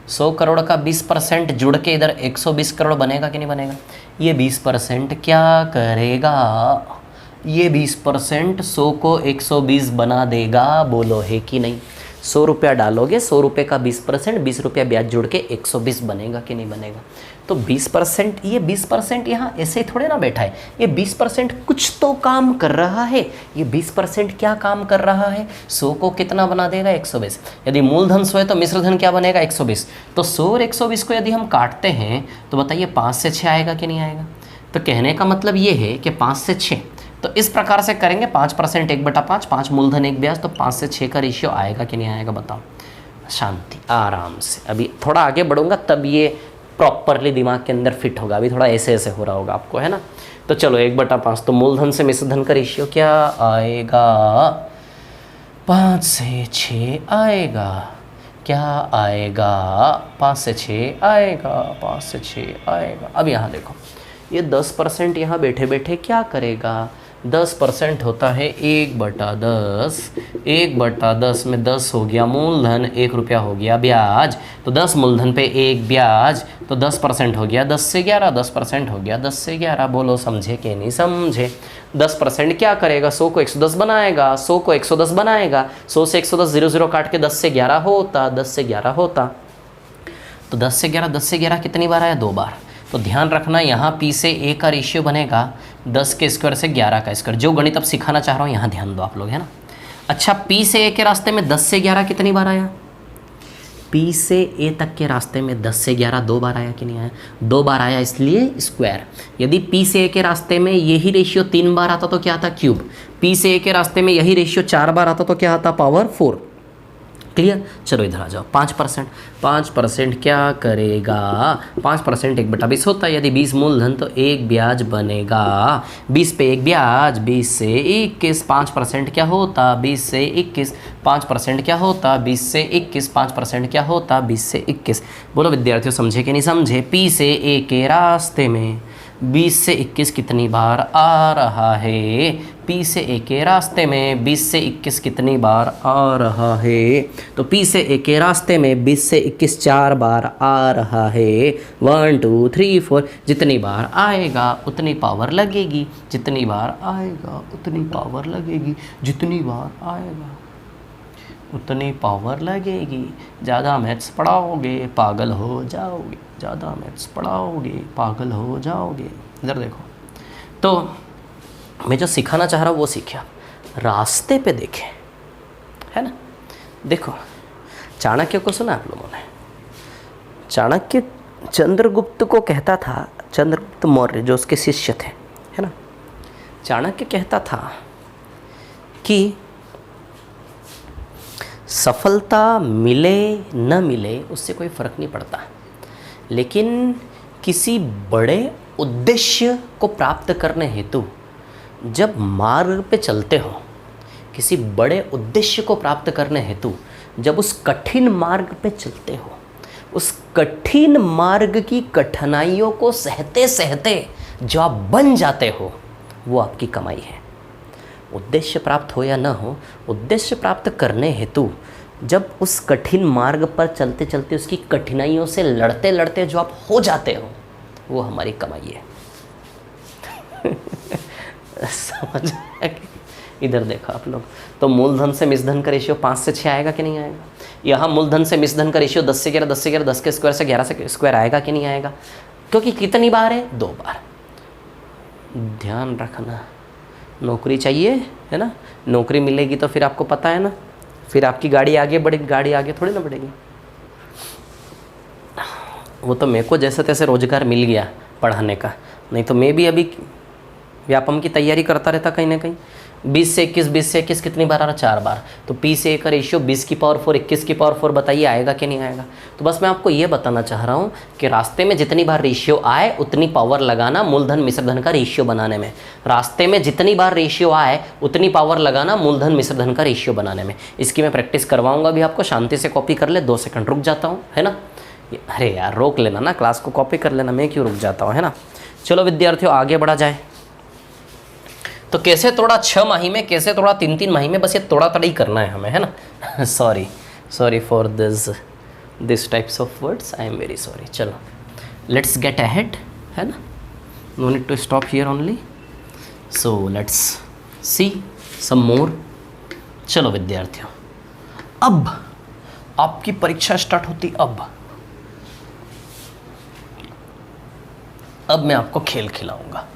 100 करोड़ का 20% जुड़ के इधर 120 करोड़ बनेगा कि नहीं बनेगा? ये 20% क्या करेगा? ये 20% 100 को 120 बना देगा, बोलो है कि नहीं? 100 रुपया डालोगे, 100 रुपये का 20%, 20 रुपया ब्याज जुड़ के 120 बनेगा कि नहीं बनेगा? तो 20%, ये 20% यहाँ ऐसे ही थोड़े ना बैठा है, ये 20% कुछ तो काम कर रहा है। ये 20% क्या काम कर रहा है? 100 को कितना बना देगा? 120। यदि मूलधन 100 है तो मिश्रधन क्या बनेगा? 120। तो 100 और 120 को यदि हम काटते हैं तो बताइए 5 से 6 आएगा कि नहीं आएगा? तो कहने का मतलब ये है कि 5 से 6, तो इस प्रकार से करेंगे 5% 1/5, 5 मूलधन 1 ब्याज, तो 5 से 6 का रेशियो आएगा कि नहीं आएगा? बताओ। शांति, आराम से। अभी थोड़ा आगे बढ़ूंगा तब ये प्रॉपरली दिमाग के अंदर फिट होगा, अभी थोड़ा ऐसे ऐसे हो रहा होगा आपको, है ना? तो चलो 1/5, तो मूलधन से मिश्रधन का रेशियो क्या आएगा? 5 से 6 आएगा। क्या आएगा? 5 से 6 आएगा, 5 से 6 आएगा। अब यहाँ देखो, ये 10% यहाँ बैठे बैठे क्या करेगा? 10% होता है 1/10, 1/10 में 10 हो गया मूलधन, 1 रुपया हो गया ब्याज, तो 10 मूलधन पे 1 ब्याज, तो 10% हो गया 10 से 11, 10% हो गया 10 से 11। बोलो समझे कि नहीं समझे? 10% क्या करेगा? 100 को 110 बनाएगा, 100 को 110 बनाएगा, 100 से 110 0 काट के 10 से 11 होता, 10 से 11 होता। तो 10 से 11, 10 से 11 कितनी बार आया? 2 बार। तो ध्यान रखना, यहाँ P से A का रेशियो बनेगा 10 के स्क्वायर से 11 का स्क्वायर। जो गणित अब सिखाना चाह रहा हूँ यहाँ ध्यान दो आप लोग, है ना? अच्छा, P से A के रास्ते में 10 से 11 कितनी बार आया? P से A तक के रास्ते में 10 से 11 2 बार आया कि नहीं आया? 2 बार आया, इसलिए स्क्वायर। यदि P से A के रास्ते में यही रेशियो 3 बार आता तो क्या आता? क्यूब। P से A के रास्ते में यही रेशियो 4 बार आता तो क्या आता? पावर 4। क्लियर? चलो इधर आ जाओ। 5% क्या करेगा? 5% 1/20 होता है। यदि 20 मूलधन तो 1 ब्याज बनेगा, 20 पे 1 ब्याज, 20 से 21। 5% क्या होता? 20 से 21। 5% क्या होता? 20 से 21। 5% क्या होता? 20 से 21। बोलो विद्यार्थियों, समझे कि नहीं समझे? P से A के रास्ते में 20 से 21 कितनी बार आ रहा है? P से A के रास्ते में 20 से 21 कितनी बार आ रहा है? तो P से A के रास्ते में 20 से 21 4 बार आ रहा है। 1 2 3 4, जितनी बार आएगा उतनी पावर लगेगी, जितनी बार आएगा उतनी पावर लगेगी, जितनी बार आएगा उतनी पावर लगेगी। ज़्यादा मैथ्स पढ़ाओगे पागल हो जाओगे, ज़्यादा मैथ्स पढ़ाओगे पागल हो जाओगे। इधर देखो, तो मैं जो सिखाना चाह रहा हूँ वो सीखा, रास्ते पे देखें, है ना? देखो, चाणक्य को सुना आप लोगों ने? चाणक्य चंद्रगुप्त को कहता था, चंद्रगुप्त मौर्य जो उसके शिष्य थे, है ना? चाणक्य कहता था कि सफलता मिले न मिले उससे कोई फ़र्क नहीं पड़ता, लेकिन किसी बड़े उद्देश्य को प्राप्त करने हेतु जब मार्ग पे चलते हो, किसी बड़े उद्देश्य को प्राप्त करने हेतु जब उस कठिन मार्ग पे चलते हो, उस कठिन मार्ग की कठिनाइयों को सहते सहते जो आप बन जाते हो, वो आपकी कमाई है। उद्देश्य प्राप्त हो या न हो, उद्देश्य प्राप्त करने हेतु जब उस कठिन मार्ग पर चलते चलते उसकी कठिनाइयों से लड़ते लड़ते जो आप हो जाते हो, वो हमारी कमाई है। समझ आया? इधर देखो आप लोग, तो मूलधन से मिश्रधन का रेशियो 5 से 6 आएगा कि नहीं आएगा? यहाँ मूलधन से मिश्रधन का रेशियो 10 से 11, 10 से 11, 10 के स्क्वायर से 11 से स्क्वायर आएगा कि नहीं आएगा? क्योंकि कितनी बार है? 2 बार। ध्यान रखना, नौकरी चाहिए, है ना? नौकरी मिलेगी तो फिर आपको पता है ना, फिर आपकी गाड़ी आगे बढ़ेगी, गाड़ी आगे थोड़ी ना बढ़ेगी। वो तो मेरे को जैसे तैसे रोजगार मिल गया पढ़ाने का, नहीं तो मैं भी अभी व्यापम की तैयारी करता रहता कहीं ना कहीं। 20 से 21, 20 से 21 कितनी बार आ रहा? 4 बार। तो P से A का रेशियो 20 की पावर 4, 21 की पावर 4, बताइए आएगा कि नहीं आएगा? तो बस मैं आपको ये बताना चाह रहा हूँ कि रास्ते में जितनी बार रेशियो आए उतनी पावर लगाना मूलधन मिश्रधन का रेशियो बनाने में। रास्ते में जितनी बार रेशियो आए उतनी पावर लगाना मूलधन मिश्रधन का रेशियो बनाने में। इसकी मैं प्रैक्टिस करवाऊँगा अभी आपको, शांति से कॉपी कर ले। 2 सेकंड रुक जाता हूँ, है ना? अरे यार रोक लेना ना, क्लास को कॉपी कर लेना, मैं क्यों रुक जाता हूँ, है ना? चलो विद्यार्थियों आगे बढ़ा जाए। तो कैसे तोड़ा 6 माही में, कैसे तोड़ा 3-3 माही में, बस ये तोड़ा तड़ी करना है हमें, है ना। Sorry for this types of words, I am very sorry. चलो लेट्स गेट अहेड, है ना, no need to stop here only. So let's see some more. चलो विद्यार्थियों, अब आपकी परीक्षा स्टार्ट होती। अब मैं आपको खेल खिलाऊंगा।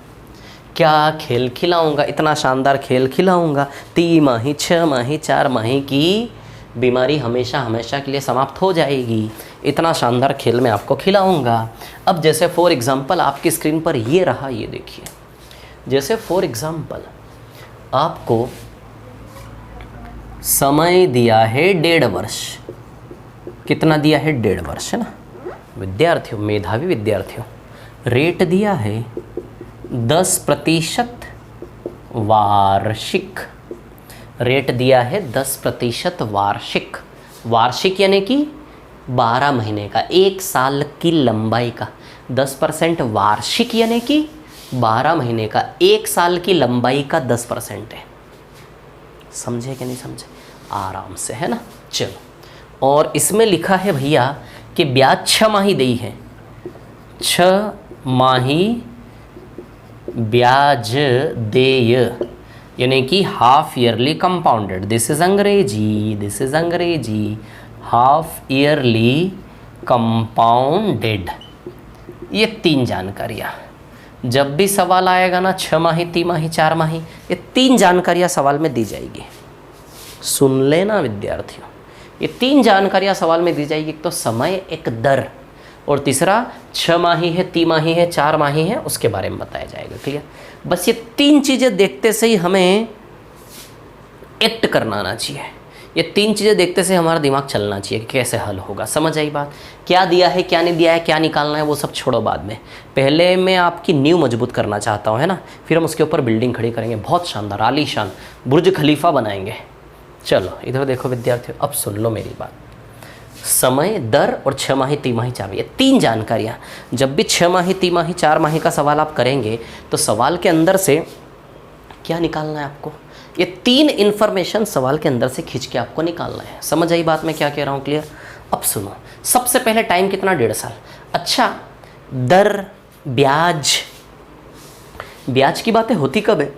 क्या खेल खिलाऊंगा? इतना शानदार खेल खिलाऊंगा, 3 माही 6 माही 4 माही की बीमारी हमेशा हमेशा के लिए समाप्त हो जाएगी। इतना शानदार खेल मैं आपको खिलाऊंगा। अब जैसे फॉर एग्जांपल आपकी स्क्रीन पर ये रहा, ये देखिए। जैसे फॉर एग्जांपल आपको समय दिया है 1.5 वर्ष। कितना दिया है? 1.5 वर्ष, है ना विद्यार्थियों, मेधावी विद्यार्थियों। रेट दिया है 10% वार्षिक। रेट दिया है 10% वार्षिक। वार्षिक यानी कि 12 महीने का, 1 साल की लंबाई का। 10% वार्षिक यानी कि 12 महीने का, 1 साल की लंबाई का 10% है। समझे कि नहीं समझे? आराम से, है ना। चलो, और इसमें लिखा है भैया कि ब्याज 6 माही दी है। 6 माही ब्याज देय यानी कि half yearly compounded. This is अंग्रेजी, हाफ ईयरली कंपाउंडेड। ये 3 जानकारियाँ जब भी सवाल आएगा ना, 6 माही 3 माही 4 माही, ये 3 जानकारियाँ सवाल में दी जाएगी। सुन लेना विद्यार्थियों, ये 3 जानकारियाँ सवाल में दी जाएगी। एक तो समय, एक दर, और तीसरा 6 माही है, 3 माही है, 4 माही है, उसके बारे में बताया जाएगा। क्लियर? बस ये 3 चीज़ें देखते से ही हमें एक्ट करना आना चाहिए। ये 3 चीज़ें देखते से हमारा दिमाग चलना चाहिए कि कैसे हल होगा। समझ आई बात? क्या दिया है, क्या नहीं दिया है, क्या निकालना है, वो सब छोड़ो बाद में। पहले मैं आपकी नींव मजबूत करना चाहता हूँ, है ना। फिर हम उसके ऊपर बिल्डिंग खड़ी करेंगे, बहुत शानदार आलीशान बुर्ज खलीफा बनाएंगे। चलो इधर देखो विद्यार्थियों, अब सुन लो मेरी बात। समय, दर और 6 माही 3 माही 4 माही, ये 3 जानकारियाँ। जब भी 6 माही 3 माही 4 माही का सवाल आप करेंगे तो सवाल के अंदर से क्या निकालना है आपको? ये 3 इन्फॉर्मेशन सवाल के अंदर से खींच के आपको निकालना है। समझ आई बात मैं क्या कह रहा हूँ? क्लियर? अब सुनो, सबसे पहले टाइम कितना? 1.5 साल। अच्छा, दर, ब्याज। ब्याज की बातें होती कब है?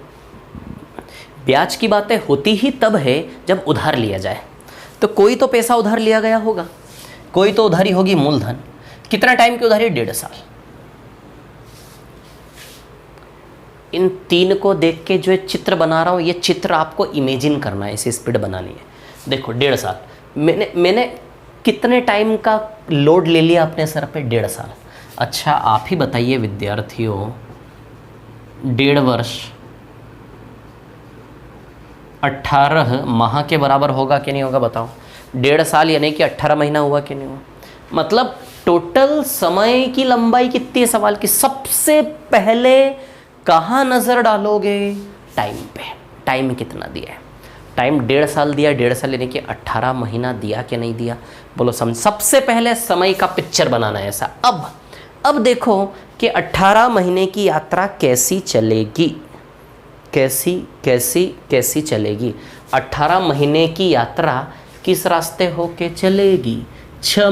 ब्याज की बातें होती ही तब है जब उधार लिया जाए। तो कोई तो पैसा उधार लिया गया होगा, कोई तो उधारी होगी मूलधन। कितना टाइम की उधारी? 1.5 साल। इन 3 को देख के जो चित्र बना रहा हूँ, ये चित्र आपको इमेजिन करना है, इसे स्पीड बनानी है। देखो 1.5 साल, मैंने कितने टाइम का लोड ले लिया अपने सर पे? 1.5 साल। अच्छा आप ही बताइए विद्यार्थियों, 1.5 वर्ष 18 माह के बराबर होगा कि नहीं होगा? बताओ। 1.5 साल यानी कि 18 महीना हुआ कि नहीं हुआ? मतलब टोटल समय की लंबाई कितनी है सवाल की? सबसे पहले कहाँ नज़र डालोगे? टाइम पे। टाइम कितना दिया है? टाइम 1.5 साल दिया। 1.5 साल यानी कि 18 महीना दिया कि नहीं दिया? बोलो समझ। सबसे पहले समय का पिक्चर बनाना है ऐसा। अब देखो कि 18 महीने की यात्रा कैसी चलेगी, कैसी चलेगी। 18 महीने की यात्रा किस रास्ते होके चलेगी? 6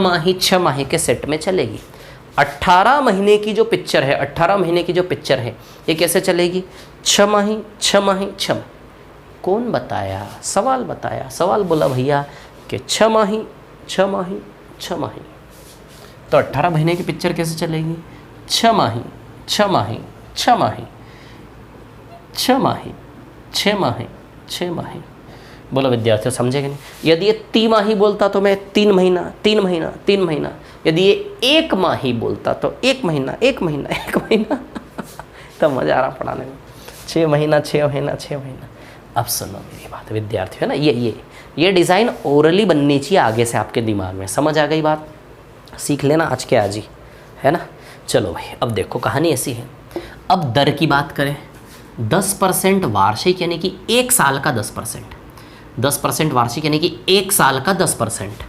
माही के सेट में चलेगी। 18 महीने की जो पिक्चर है, 18 महीने की जो पिक्चर है, ये कैसे चलेगी? 6 माही 6 माही 6। कौन बताया? सवाल बताया। सवाल बोला भैया कि 6 माही 6 माही 6 माही। तो 18 महीने की पिक्चर कैसे चलेगी? 6 माही 6 माही 6 माही 6 माही 6 माही 6 माही। बोलो विद्यार्थियों समझेंगे नहीं? यदि ये 3 माही बोलता तो मैं 3 महीना 3 महीना 3 महीना। यदि ये 1 माही बोलता तो 1 महीना 1 महीना 1 महीना तो मज़ा आ रहा पढ़ाने में। 6 महीना 6 महीना 6 महीना। अब सुनो मेरी बात विद्यार्थियों, है ना। ये डिज़ाइन ओरली बननी चाहिए आगे से आपके दिमाग में। समझ आ गई बात? सीख लेना आज के आज ही, है ना। चलो भाई, अब देखो कहानी ऐसी है। अब दर की बात करें, 10% वार्षिक यानी कि 1 साल का 10%। 10% वार्षिक यानी कि 1 साल का 10%।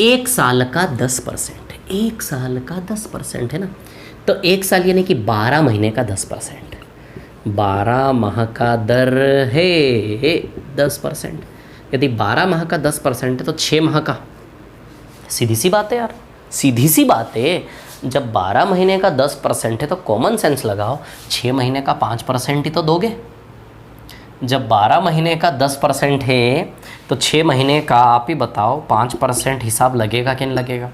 1 साल का 10%, 1 साल का 10%, है ना। तो 1 साल यानी कि 12 महीने का 10%। 12 माह का दर है 10%। यदि 12 माह का 10% है तो 6 माह का, सीधी सी बात है यार, सीधी सी बात है। जब 12 महीने का 10% है तो कॉमन सेंस लगाओ, 6 महीने का 5% ही तो दोगे। जब 12 महीने का 10% है तो 6 महीने का आप ही बताओ 5% हिसाब लगेगा कि नहीं लगेगा?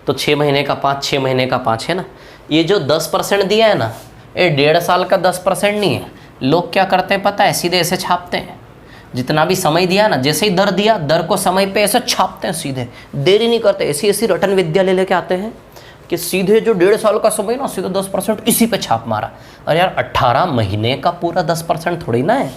तो 6 महीने का 5, 6 महीने का 5 है ना। ये जो 10% दिया है ना, ये 1.5 साल का 10% नहीं है। लोग क्या करते हैं पता है, सीधे ऐसे छापते हैं। जितना भी समय दिया ना, जैसे ही दर दिया, दर को समय पे ऐसे छापते हैं, सीधे देरी नहीं करते। ऐसी ऐसी रटन विद्या ले लेके आते हैं कि सीधे जो 1.5 साल का समय ना, सीधे 10% इसी पे छाप मारा। अरे यार 18 महीने का पूरा 10% थोड़ी ना है।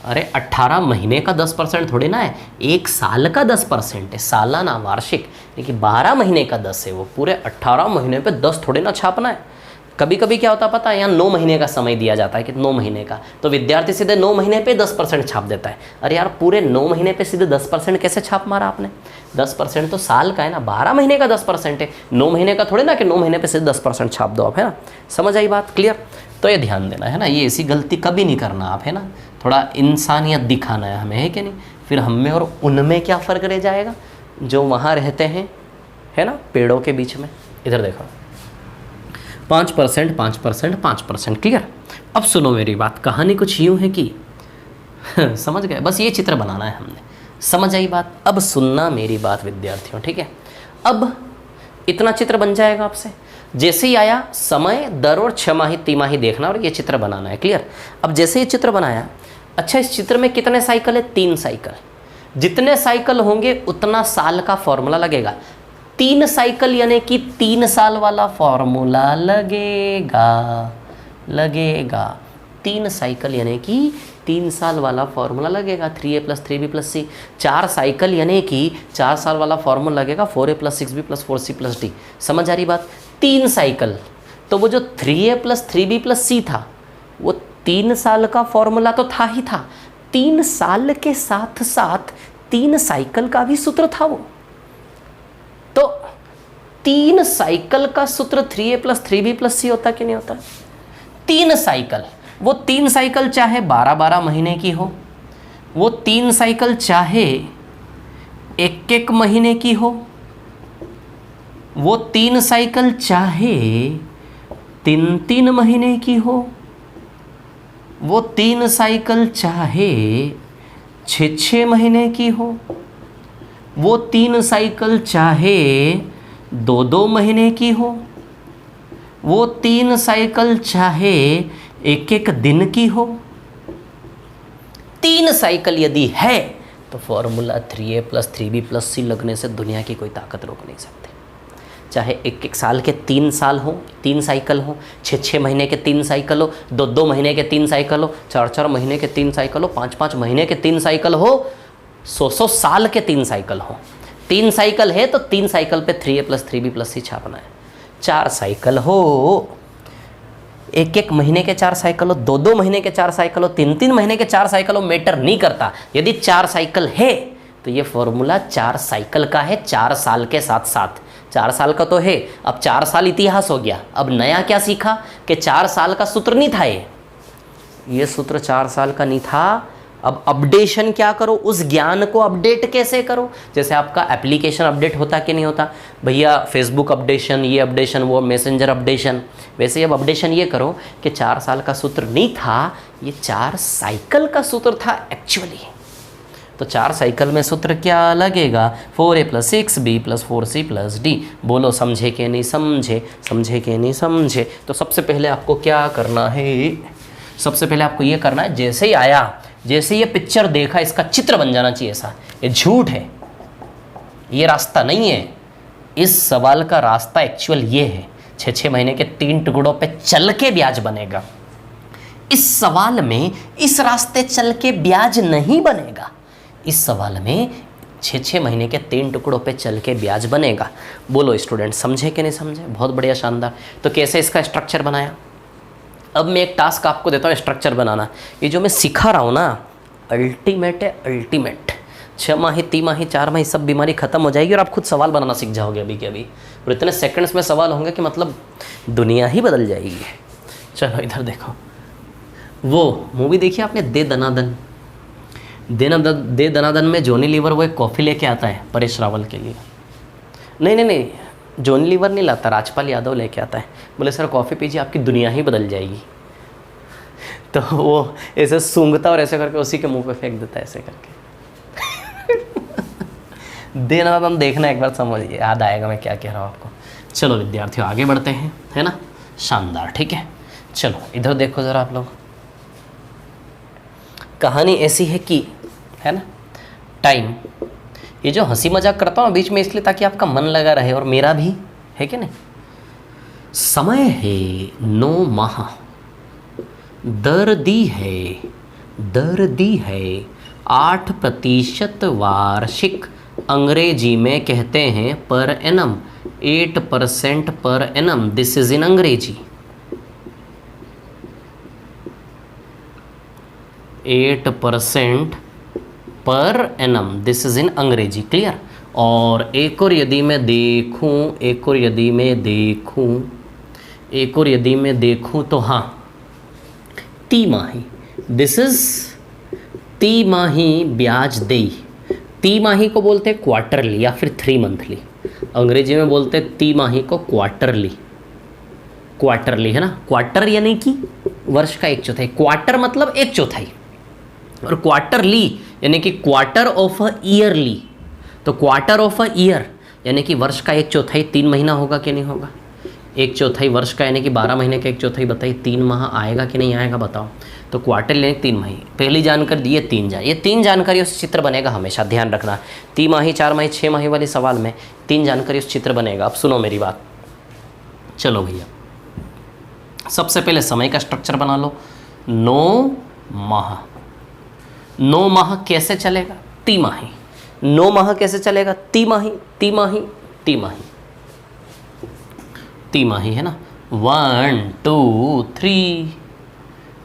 अरे 18 महीने का 10% थोड़ी ना है, 1 साल का 10% है, सालाना वार्षिक। लेकिन 12 महीने का 10 है, वो पूरे 18 महीने पे 10 थोड़ी ना छापना है। कभी कभी क्या होता है पता है, यहाँ 9 महीने का समय दिया जाता है कि 9 महीने का, तो विद्यार्थी सीधे 9 महीने पे 10% छाप देता है। अरे यार पूरे 9 महीने पे सीधे 10% कैसे छाप मारा आपने? 10% तो साल का है ना, 12 महीने का 10% है, 9 महीने का थोड़े ना कि 9 महीने पे सीधे 10% छाप दो आप, है ना। समझ आई बात? क्लियर? तो ये ध्यान देना है ना, ये ऐसी गलती कभी नहीं करना आप, है ना। थोड़ा इंसानियत दिखाना है हमें, है कि नहीं। फिर हम में और उनमें क्या फ़र्क रह जाएगा जो वहाँ रहते हैं, है ना, पेड़ों के बीच में। इधर देखो, 5%, 5%, 5%। क्लियर? अब सुनो मेरी बात, कहानी कुछ यूँ है कि समझ गए, बस ये चित्र बनाना है हमने, समझ आई बात। अब सुनना मेरी बात विद्यार्थियों, ठीक है। अब इतना चित्र बन जाएगा आपसे, जैसे ही आया समय, दर और 6 माही तिमाही देखना और ये चित्र बनाना है। क्लियर? अब जैसे ये चित्र बनाया, अच्छा इस चित्र में कितने साइकिल है? 3 साइकिल। जितने साइकिल होंगे उतना साल का फॉर्मूला लगेगा। 3 साइकिल यानी कि 3 साल वाला फॉर्मूला लगेगा, लगेगा। 3 साइकिल यानी कि 3 साल वाला फॉर्मूला लगेगा, 3a + 3b + c। 4 साइकिल यानी कि 4 साल वाला फॉर्मूला लगेगा, 4a + 6b + 4c + d। समझ आ रही बात? 3 साइकिल, तो वो जो 3a + 3b + c था, वो 3 साल का फॉर्मूला तो था ही था, 3 साल के साथ साथ 3 साइकिल का भी सूत्र था वो। तो 3 साइकिल का सूत्र 3a + 3b + c होता कि नहीं होता? 3 साइकिल, वो 3 साइकिल चाहे 12-12 महीने की हो, वो 3 साइकिल चाहे 1-1 महीने की हो, वो 3 साइकिल चाहे 3-3 महीने की हो, वो 3 साइकिल चाहे 6-6 महीने की हो, वो 3 साइकिल चाहे 2-2 महीने की हो, वो 3 साइकिल चाहे 1-1 दिन की हो। 3 साइकिल यदि है तो फॉर्मूला 3a + 3b + c लगने से दुनिया की कोई ताकत रोक नहीं सकती। चाहे 1-1 साल के 3 साल हो, 3 साइकिल हो, 6-6 महीने के 3 साइकिल हो, 2-2 महीने के 3 साइकिल हो, 4-4 महीने के 3 साइकिल हो, 5-5 महीने के 3 साइकिल हो, 100-100 साल के 3 साइकिल हो। 3 साइकिल है तो 3 साइकिल पे 3a + 3b + c छापना है। 4 साइकिल हो, 1-1 महीने के 4 साइकिल हो, 2-2 महीने के 4 साइकिल हो, 3-3 महीने के 4 साइकिल हो, मैटर नहीं करता। यदि 4 साइकिल है तो ये फॉर्मूला 4 साइकिल का है, 4 साल के साथ साथ। 4 साल का तो है, अब 4 साल इतिहास हो गया। अब नया क्या सीखा कि 4 साल का सूत्र नहीं था, ये सूत्र 4 साल का नहीं था। अब अपडेशन क्या करो, उस ज्ञान को अपडेट कैसे करो। जैसे आपका एप्लीकेशन अपडेट होता कि नहीं होता भैया, फेसबुक अपडेशन, ये अपडेशन, वो मैसेंजर अपडेशन, वैसे अब अपडेशन ये करो कि 4 साल का सूत्र नहीं था, ये 4 साइकिल का सूत्र था एक्चुअली। तो 4 साइकिल में सूत्र क्या लगेगा? 4a + 6b + 4c + d। बोलो समझे कि नहीं समझे? समझे कि नहीं समझे? तो सबसे पहले आपको क्या करना है? सबसे पहले आपको ये करना है, जैसे ही आया, जैसे ये पिक्चर देखा, इसका चित्र बन जाना चाहिए ऐसा। ये झूठ है, ये रास्ता नहीं है। इस सवाल का रास्ता एक्चुअल ये है, 6-6 महीने के 3 टुकड़ों पे चल के ब्याज बनेगा। इस सवाल में इस रास्ते चल के ब्याज नहीं बनेगा। इस सवाल में 6-6 महीने के 3 टुकड़ों पे चल के ब्याज बनेगा। बोलो स्टूडेंट समझे कि नहीं समझे? बहुत बढ़िया, शानदार। तो कैसे इसका स्ट्रक्चर बनाया? अब मैं एक टास्क आपको देता हूँ स्ट्रक्चर बनाना। ये जो मैं सिखा रहा हूँ ना, अल्टीमेट है, अल्टीमेट। 6 माही, 3 माही, 4 माही सब बीमारी खत्म हो जाएगी और आप खुद सवाल बनाना सीख जाओगे अभी के अभी। और इतने सेकंड्स में सवाल होंगे कि मतलब दुनिया ही बदल जाएगी। चलो इधर देखो, वो मूवी देखी आपने दे दनादन? दे दनादन में जॉनी लीवर वो एक कॉफ़ी लेके आता है परेश रावल के लिए। नहीं नहीं नहीं, जॉनी लीवर नहीं लाता, राजपाल यादव लेके आता है। बोले सर कॉफ़ी पीजिए आपकी दुनिया ही बदल जाएगी। तो वो ऐसे सूंघता और ऐसे करके उसी के मुंह पे फेंक देता है ऐसे करके। दे दनादन देखना एक बार, समझिए याद आएगा मैं क्या कह रहा हूँ आपको। चलो विद्यार्थियों आगे बढ़ते हैं, है ना, शानदार, ठीक है। चलो इधर देखो ज़रा आप लोग, कहानी ऐसी है कि, है ना, टाइम, ये जो हंसी मजाक करता हूँ बीच में इसलिए ताकि आपका मन लगा रहे और मेरा भी, है कि नहीं। समय है 9 माह, दर्दी है 8% वार्षिक, अंग्रेजी में कहते हैं per annum, 8% per annum, this is in अंग्रेजी। 8% per annum, this is in अंग्रेजी, क्लियर। और एक और यदि मैं देखूं तो हाँ, तिमाही, दिस इज तिमाही ब्याज देई। तिमाही को बोलते हैं क्वार्टरली या फिर 3 मंथली, अंग्रेजी में बोलते हैं तिमाही को क्वार्टरली। क्वार्टरली है ना, क्वार्टर यानी कि वर्ष का 1/4, क्वार्टर मतलब 1/4, और क्वार्टरली यानी कि क्वार्टर ऑफ अ ईयरली। तो क्वार्टर ऑफ अ ईयर यानी कि वर्ष का 1/4, 3 महीना होगा कि नहीं होगा? 1/4 वर्ष का यानी कि 12 महीने का 1/4, बताइए 3 माह आएगा कि नहीं आएगा बताओ। तो क्वार्टर यानी 3 महीने, पहली जानकारी ये 3 ये 3 जानकारियों से चित्र बनेगा, हमेशा ध्यान रखना। 3 माही, 4 माही, 6 माही वाले सवाल में 3 जानकारियों से चित्र बनेगा। अब सुनो मेरी बात, चलो भैया, सबसे पहले समय का स्ट्रक्चर बना लो। 9 माह, 9 माह कैसे चलेगा? तिमाही। 9 माह कैसे चलेगा? तिमाही, तिमाही, तिमाही, तिमाही, है ना। 1 2 3,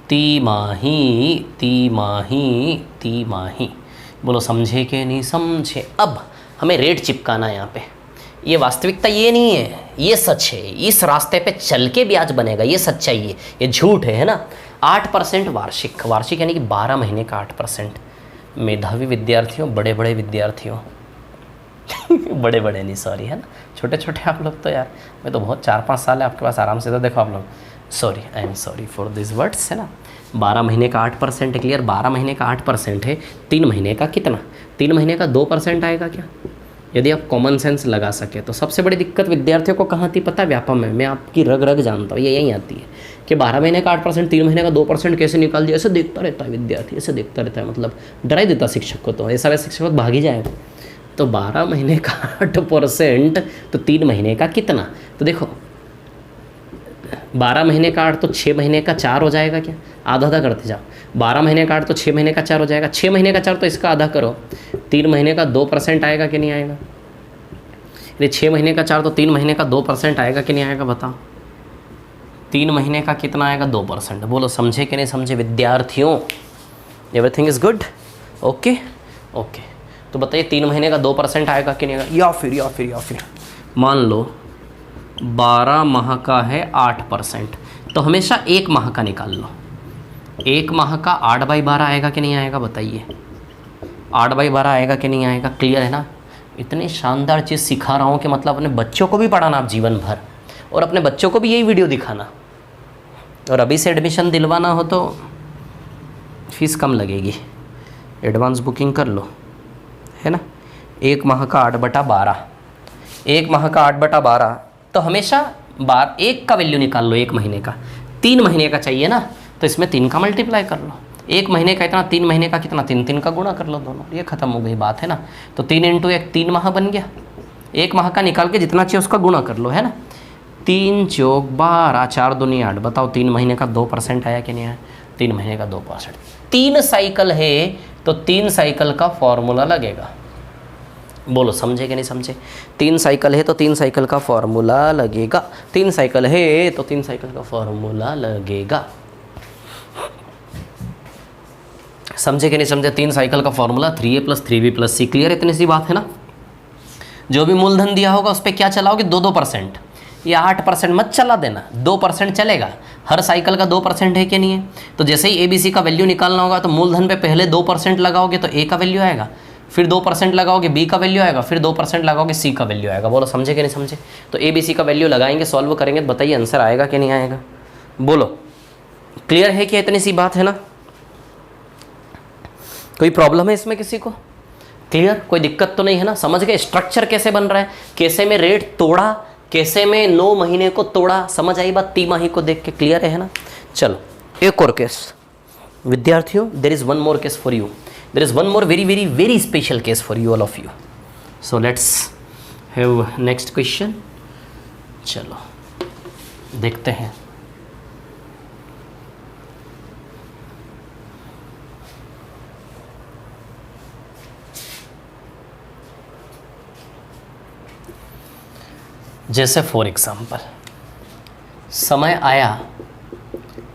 तिमाही, तिमाही, तिमाही। बोलो समझे कि नहीं समझे? अब हमें रेट चिपकाना है यहाँ पे। ये वास्तविकता ये नहीं है, ये सच है। इस रास्ते पे चल के ब्याज बनेगा, ये सच्चाई है, ये झूठ है ना। 8% वार्षिक, वार्षिक यानी कि 12 महीने का 8%। मेधावी विद्यार्थियों, बड़े बड़े विद्यार्थियों बड़े बड़े नहीं, सॉरी, है ना, छोटे छोटे आप लोग तो यार, मैं तो बहुत 4-5 साल है आपके पास, आराम से तो देखो आप लोग, sorry, I am sorry for this words, है ना। 12 महीने का 8% क्लियर, 12 महीने का 8% है। 3 महीने का कितना? 3 महीने का 2% आएगा क्या? यदि आप कॉमन सेंस लगा सके तो। सबसे बड़ी दिक्कत विद्यार्थियों को कहाँ थी पता है? व्यापम में। मैं आपकी रग रग जानता हूँ, ये यहीं आती है कि 12 महीने का 8%, 3 महीने का 2% कैसे निकाल दिया। ऐसे देखता रहता है विद्यार्थी, ऐसे देखता रहता है, मतलब डरा ही देता शिक्षक को। तो ऐसा वैसे शिक्षक भाग ही जाएगा। तो 12 महीने का 8% तो 3 महीने का कितना? तो देखो 12 महीने का 8 तो 6 महीने का 4 हो जाएगा क्या? आधा आधा करते जाओ। 12 महीने का 8 तो 6 महीने का 4 हो जाएगा। 6 महीने का 4 तो इसका आधा करो, 3 महीने का 2% आएगा कि नहीं आएगा? ये 6 महीने का 4 तो 3 महीने का 2% आएगा कि नहीं आएगा बताओ? 3 महीने का कितना आएगा? 2%। बोलो समझे कि नहीं समझे विद्यार्थियों? Everything is good? Okay okay. तो बताइए 3 महीने का 2% आएगा कि नहीं आएगा? या फिर मान लो 12 माह का है 8%, तो हमेशा 1 माह का निकाल लो। 1 माह का 8/12 आएगा कि नहीं आएगा बताइए? 8/12 आएगा कि नहीं आएगा? क्लियर है ना? इतनी शानदार चीज़ सिखा रहा हूँ कि मतलब अपने बच्चों को भी पढ़ाना आप जीवन भर, और अपने बच्चों को भी यही वीडियो दिखाना। और अभी से एडमिशन दिलवाना हो तो फीस कम लगेगी, एडवांस बुकिंग कर लो, है ना। 1 माह का 8/12, 1 माह का 8/12, तो हमेशा 1 का वैल्यू निकाल लो 1 महीने का। 3 महीने का चाहिए ना, तो इसमें 3 का मल्टीप्लाई कर लो। 1 महीने का इतना, 3 महीने का कितना, 3 का गुणा कर लो दोनों, ये खत्म हो गई बात, है ना। तो 3 × 1 3 माह बन गया। 1 माह का निकाल के जितना चाहिए उसका गुणा कर लो, है ना। 3 चौक 12, 4 दूनी 8। बताओ 3 महीने का 2% आया कि नहीं आया? 3 महीने का 2%। 3 साइकिल है तो 3 साइकिल का फॉर्मूला लगेगा। बोलो समझे कि नहीं समझे? 3 साइकिल है तो 3 साइकिल का फॉर्मूला लगेगा। 3 साइकिल है तो 3 साइकिल का फॉर्मूला लगेगा। समझे कि नहीं समझे? 3 साइकिल का formula 3a + 3b + c। Clear? इतनी सी बात है ना। जो भी मूलधन दिया होगा उस पर क्या चलाओगे? 2-2%। ये 8% मत चला देना, 2% चलेगा। हर साइकिल का 2% है कि नहीं है। तो जैसे ही ABC का वैल्यू निकालना होगा तो मूलधन पे पहले 2% लगाओगे तो A का वैल्यू आएगा, फिर 2% लगाओगे B का वैल्यू आएगा, फिर 2% लगाओगे C का वैल्यू आएगा। बोलो समझे कि नहीं समझे। तो ABC का वैल्यू लगाएंगे, सॉल्व करेंगे, तो बताइए आंसर आएगा कि नहीं आएगा। बोलो क्लियर है कि इतनी सी बात है ना। कोई प्रॉब्लम है इसमें किसी को? क्लियर, कोई दिक्कत तो नहीं है ना। समझ गए स्ट्रक्चर कैसे बन रहा है, कैसे में रेट तोड़ा, कैसे में 9 महीने को तोड़ा। समझ आई बात तिमाही को देख के। क्लियर है ना। चलो एक और केस विद्यार्थियों, there is one more case for you, there is one more very very very special case for you all of you. So let's have next question. चलो देखते हैं। जैसे फॉर एग्जाम्पल समय आया,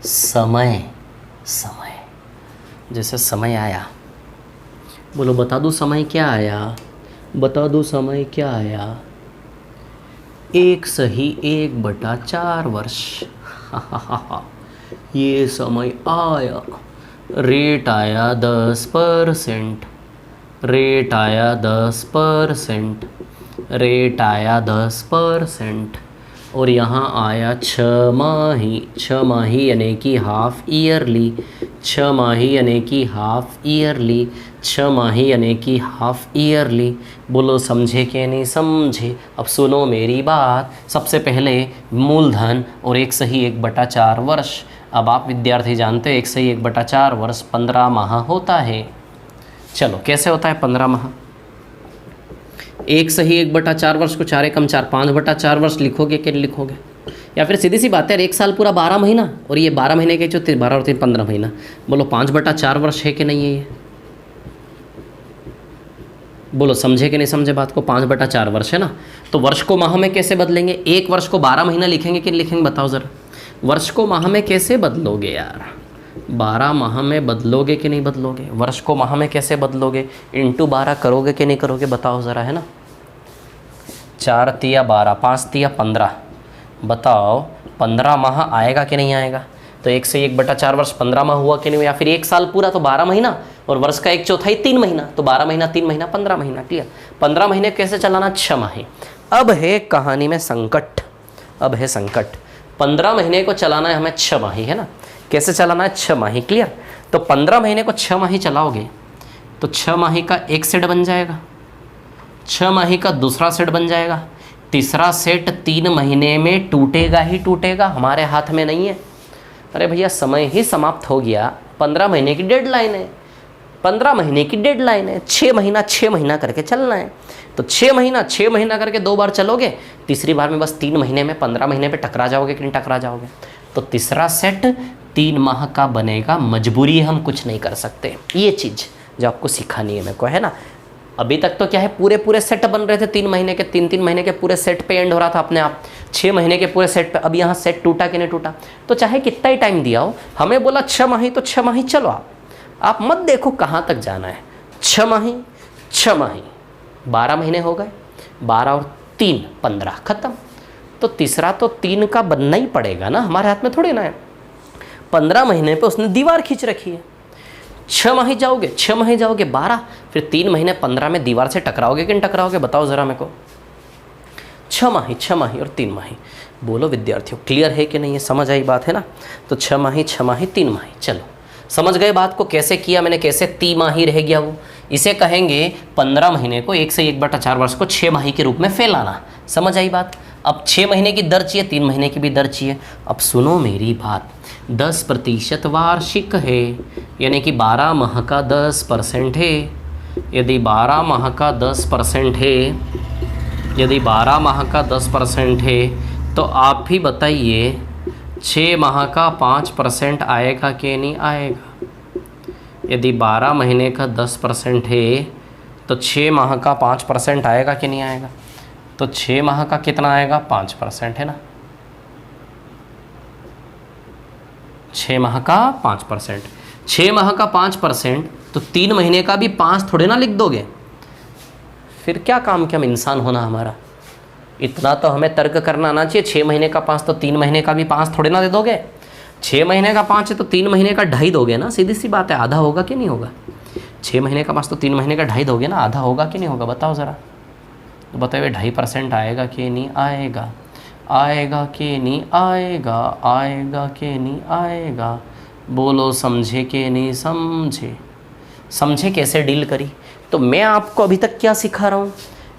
समय जैसे समय आया, बोलो बता दूँ समय क्या आया, बता दूँ समय क्या आया। 1 सही 1/4 वर्ष ये समय आया। रेट आया 10%, रेट आया 10%, रेट आया 10%, और यहाँ आया 6 माही, 6 माही यानी कि हाफ ईयरली, 6 माही यानी कि हाफ ईयरली, 6 माही यानी कि हाफ ईयरली। बोलो समझे कि नहीं समझे। अब सुनो मेरी बात। सबसे पहले मूलधन और 1 सही 1/4 वर्ष। अब आप विद्यार्थी जानते हो 1 सही 1/4 वर्ष 15 माह होता है। चलो कैसे होता है 15 माह। 1 सही 1/4 वर्ष को 4 एकम 4 5/4 वर्ष लिखोगे कि नहीं लिखोगे। या फिर सीधी सी बात है 1 साल पूरा 12 महीना, और ये 12 महीने के जो 12 और 3 15 महीना। बोलो 5/4 वर्ष है कि नहीं है ये। बोलो समझे कि नहीं समझे बात को। 5/4 वर्ष है ना। तो वर्ष को माह में कैसे बदलेंगे। एक वर्ष को 12 महीना लिखेंगे कि नहीं लिखेंगे बताओ ज़रा। वर्ष को माह में कैसे बदलोगे यार। 12 माह में बदलोगे कि नहीं बदलोगे। वर्ष को माह में कैसे बदलोगे। इंटू 12 करोगे कि नहीं करोगे बताओ ज़रा, है ना। 4 तिया 12, 5 तिया 15, बताओ 15 माह आएगा कि नहीं आएगा। तो 1 से 1/4 वर्ष 15 माह हुआ कि नहीं। या फिर 1 साल पूरा तो 12 महीना, और वर्ष का 1/4 3 महीना, तो 12 महीना 3 महीना 15 महीना। क्लियर। 15 महीने कैसे चलाना, 6 माही। अब है कहानी में संकट, अब है संकट। 15 महीने को चलाना है हमें 6 माही, है ना। कैसे चलाना है 6 माही। क्लियर। तो 15 महीने को 6 माही चलाओगे तो 6 माही का एक सेट बन जाएगा, 6 माही का दूसरा सेट बन जाएगा, तीसरा सेट 3 महीने में टूटेगा ही टूटेगा। हमारे हाथ में नहीं है। अरे भैया समय ही समाप्त हो गया। 15 महीने की डेडलाइन है, 15 महीने की डेडलाइन है। 6 महीना करके चलना है। तो 6 महीना करके 2 बार चलोगे, तीसरी बार में बस 3 महीने में 15 महीने पे टकरा जाओगे कि नहीं टकरा जाओगे। तो तीसरा सेट 3 माह का बनेगा। मजबूरी हम कुछ नहीं कर सकते। ये चीज़ जो आपको सिखानी है मेरे को, है ना। अभी तक तो क्या है पूरे सेट बन रहे थे 3 महीने के, 3 महीने के पूरे सेट पे एंड हो रहा था अपने आप। 6 महीने के पूरे सेट पे। अब यहाँ सेट टूटा कि नहीं टूटा। तो चाहे कितना ही टाइम दिया हो, हमें बोला 6 माही तो 6 माही चलो। आप मत देखो कहाँ तक जाना है। 6 माही 12 महीने हो गए, 12 और 3 15 खत्म। तो तीसरा तो 3 का बनना ही पड़ेगा ना, हमारे हाथ में थोड़ी ना है। 15 महीने पे उसने दीवार खींच रखी है। 6 माही जाओगे 12, फिर 3 महीने 15 में दीवार से टकराओगे कि नहीं टकराओगे बताओ ज़रा मेरे को। 6 माही और 3 माही। बोलो विद्यार्थियों क्लियर है कि नहीं, ये समझ आई बात है ना। तो 6 माही 3 माही। चलो समझ गए बात को कैसे किया मैंने, कैसे तिमाही रह गया वो। इसे कहेंगे 15 महीने को 1 से 1/4 वर्ष को 6 माही के रूप में फैलाना। समझ आई बात। अब 6 महीने की दर चाहिए, 3 महीने की भी दर चाहिए। अब सुनो मेरी बात। 10% वार्षिक है, यानी कि 12 माह का 10% है। यदि 12 माह का 10% है, यदि 12 माह का 10% है, तो आप ही बताइए 6 माह का 5% आएगा कि नहीं आएगा। यदि 12 महीने का 10% है तो 6 माह का 5% आएगा कि नहीं आएगा। तो 6 माह का कितना आएगा, 5% है ना। 6 माह का 5%, 6 माह का 5%, तो 3 महीने का भी 5 थोड़े ना लिख दोगे। फिर क्या काम क्या इंसान होना हमारा। इतना तो हमें तर्क करना आना चाहिए। 6 महीने का 5 तो 3 महीने का भी 5 थोड़े ना दे दोगे। 6 महीने का 5 है तो 3 महीने का 2.5 दोगे ना, सीधी सी बात है। आधा होगा कि नहीं होगा? 6 महीने का 5 तो 3 महीने का 2.5 दोगे ना, आधा होगा कि नहीं होगा? बताओ ज़रा, तो बताइए 2.5% आएगा कि नहीं आएगा? आएगा कि नहीं आएगा? आएगा कि नहीं आएगा? बोलो समझे कि नहीं समझे? समझे कैसे डील करी? तो मैं आपको अभी तक क्या सिखा रहा हूँ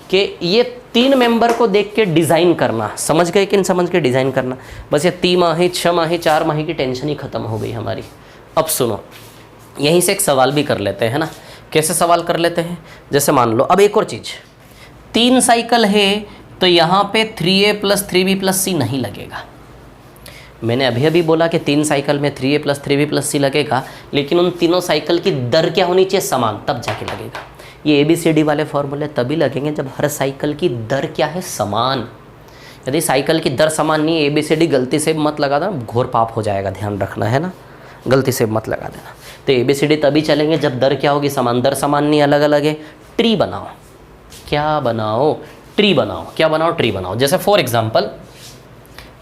कि ये 3 मेंबर को देख के डिज़ाइन करना। समझ गए कि नहीं समझ के डिज़ाइन करना? बस ये 3 माही 6 माही 4 माही की टेंशन ही ख़त्म हो गई हमारी। अब सुनो, यहीं से एक सवाल भी कर लेते हैं ना। कैसे सवाल कर लेते हैं? जैसे मान लो, अब एक और चीज़, 3 साइकिल है तो यहाँ पे 3a + 3b + c नहीं लगेगा। मैंने अभी अभी बोला कि 3 साइकिल में 3a + 3b + c लगेगा, लेकिन उन तीनों साइकिल की दर क्या होनी चाहिए? समान, तब जाके लगेगा। ये ABCD वाले फॉर्मूले तभी लगेंगे जब हर साइकिल की दर क्या है? समान। यदि साइकिल की दर समान नहीं है, ABCD गलती से मत लगा देना, घोर पाप हो जाएगा, ध्यान रखना है ना, गलती से मत लगा देना। तो ABCD तभी चलेंगे जब दर क्या होगी? समान। दर समान नहीं, अलग अलग है। ट्री बनाओ। क्या बनाओ? ट्री बनाओ। क्या बनाओ? ट्री बनाओ। जैसे फॉर एग्जाम्पल,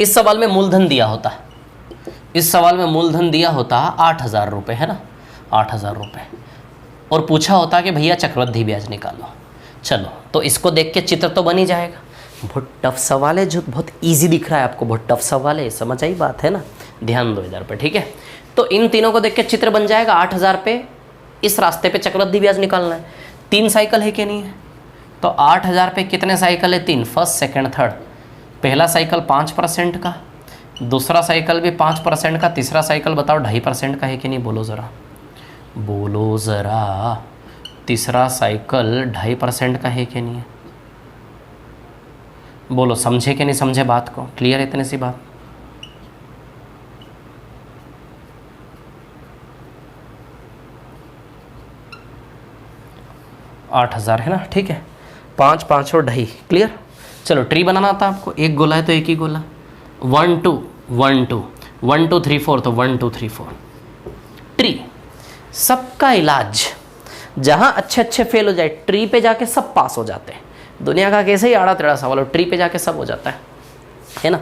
इस सवाल में मूलधन दिया होता, इस सवाल में मूलधन दिया होता 8,000 रुपये, है ना, 8,000 रुपये, और पूछा होता कि भैया चक्रवृद्धि ब्याज निकालो। चलो, तो इसको देख के चित्र तो बन ही जाएगा। बहुत टफ सवाल है, जो बहुत इजी दिख रहा है आपको, बहुत टफ सवाल है, समझ आई बात है ना? ध्यान दो इधर पे, ठीक है? तो इन तीनों को देख के चित्र बन जाएगा। 8,000 पे इस रास्ते पे चक्रवृद्धि ब्याज निकालना है। 3 साइकिल है कि नहीं है? तो 8,000 पे कितने साइकिल है? 3, फर्स्ट सेकंड थर्ड। पहला साइकिल 5% का, दूसरा साइकिल भी 5% का, तीसरा साइकिल बताओ 2.5% का है कि नहीं? बोलो ज़रा, बोलो ज़रा, तीसरा साइकिल 2.5% का है कि नहीं है? बोलो, समझे कि नहीं समझे बात को? क्लियर है इतनी सी बात? आठ 8,000 है ना, ठीक है, 5, 5 और 2.5, क्लियर? चलो, ट्री बनाना था आपको। एक गोला है तो एक ही गोला, 1 2 1 2 1 2 3 4, तो 1 2 3 4 ट्री। सबका इलाज, जहाँ अच्छे अच्छे फेल हो जाए, ट्री पे जाके सब पास हो जाते हैं। दुनिया का कैसे ही आड़ा टेढ़ा सवाल हो, ट्री पे जाके सब हो जाता है ना?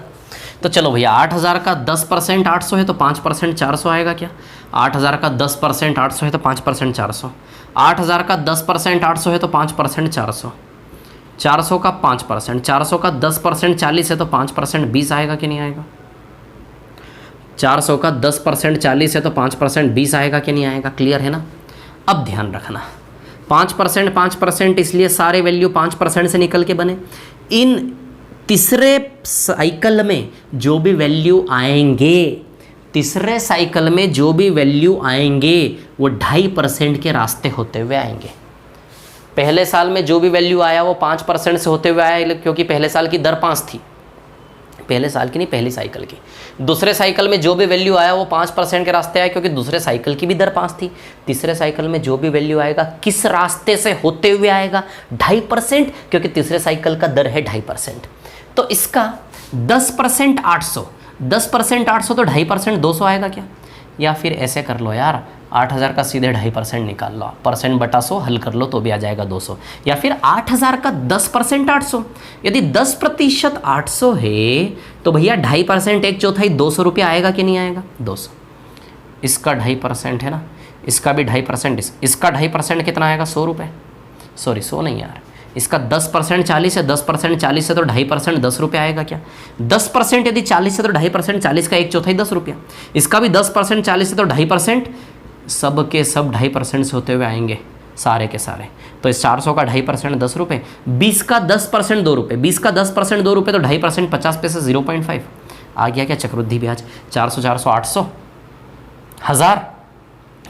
तो चलो भैया, 8,000 का 10% 800 है तो 5% 400 आएगा क्या? 8,000 का 10% 800 है तो 5% 400। 8,000 का 10% 800 है तो 5% 400। 400 का 5%, 400 का 10% 40 है तो 5% 20 आएगा कि नहीं आएगा? 400 का 10% 40 है तो 5% 20 आएगा कि नहीं आएगा? क्लियर है ना? अब ध्यान रखना, 5% इसलिए सारे वैल्यू 5% से निकल के बने। इन तीसरे साइकिल में जो भी वैल्यू आएंगे, तीसरे साइकिल में जो भी वैल्यू आएंगे वो 2.5% के रास्ते होते हुए आएंगे। पहले साल में जो भी वैल्यू आया वो 5% से होते हुए आया, क्योंकि पहले साल की दर 5 थी। पहले साल की नहीं, पहली साइकिल की। दूसरे साइकिल में जो भी वैल्यू आया वो 5% के रास्ते आया, क्योंकि दूसरे साइकिल की भी दर 5 थी। तीसरे साइकिल में जो भी वैल्यू आएगा किस रास्ते से होते हुए आएगा? 2.5%, क्योंकि तीसरे साइकिल का दर है 2.5%। तो इसका 10% 800, 10% 800 तो 2.5% 200 आएगा क्या? या फिर ऐसे कर लो यार, 8,000 का सीधे 2.5% निकाल लो, परसेंट बटा 100 हल कर लो तो भी आ जाएगा 200। या फिर 8,000 का 10% 800, यदि 10% 800 है तो भैया 2.5% 1/4 200 रुपया आएगा कि नहीं आएगा? 200। इसका 2.5% है ना, इसका भी 2.5%, इसका 2.5% कितना आएगा? 100 रुपये। सॉरी, 100 नहीं यार, इसका 10% 40 है, 10% 40 है तो 2.5% 10 रुपये आएगा क्या? 10% यदि 40 है तो 2.5% 40 का 1/4 10 रुपया। इसका भी 10% 40 है तो 2.5%, सब के सब 2.5% से होते हुए आएंगे, सारे के सारे। तो इस 400 का 2.5% 10 रुपये, 20 का 10% 2 रुपये, 20 का 10% 2 रुपये तो 2.5% 50 पैसे 0.5 आ गया क्या चक्रवृद्धि ब्याज? 400 400 800, 1000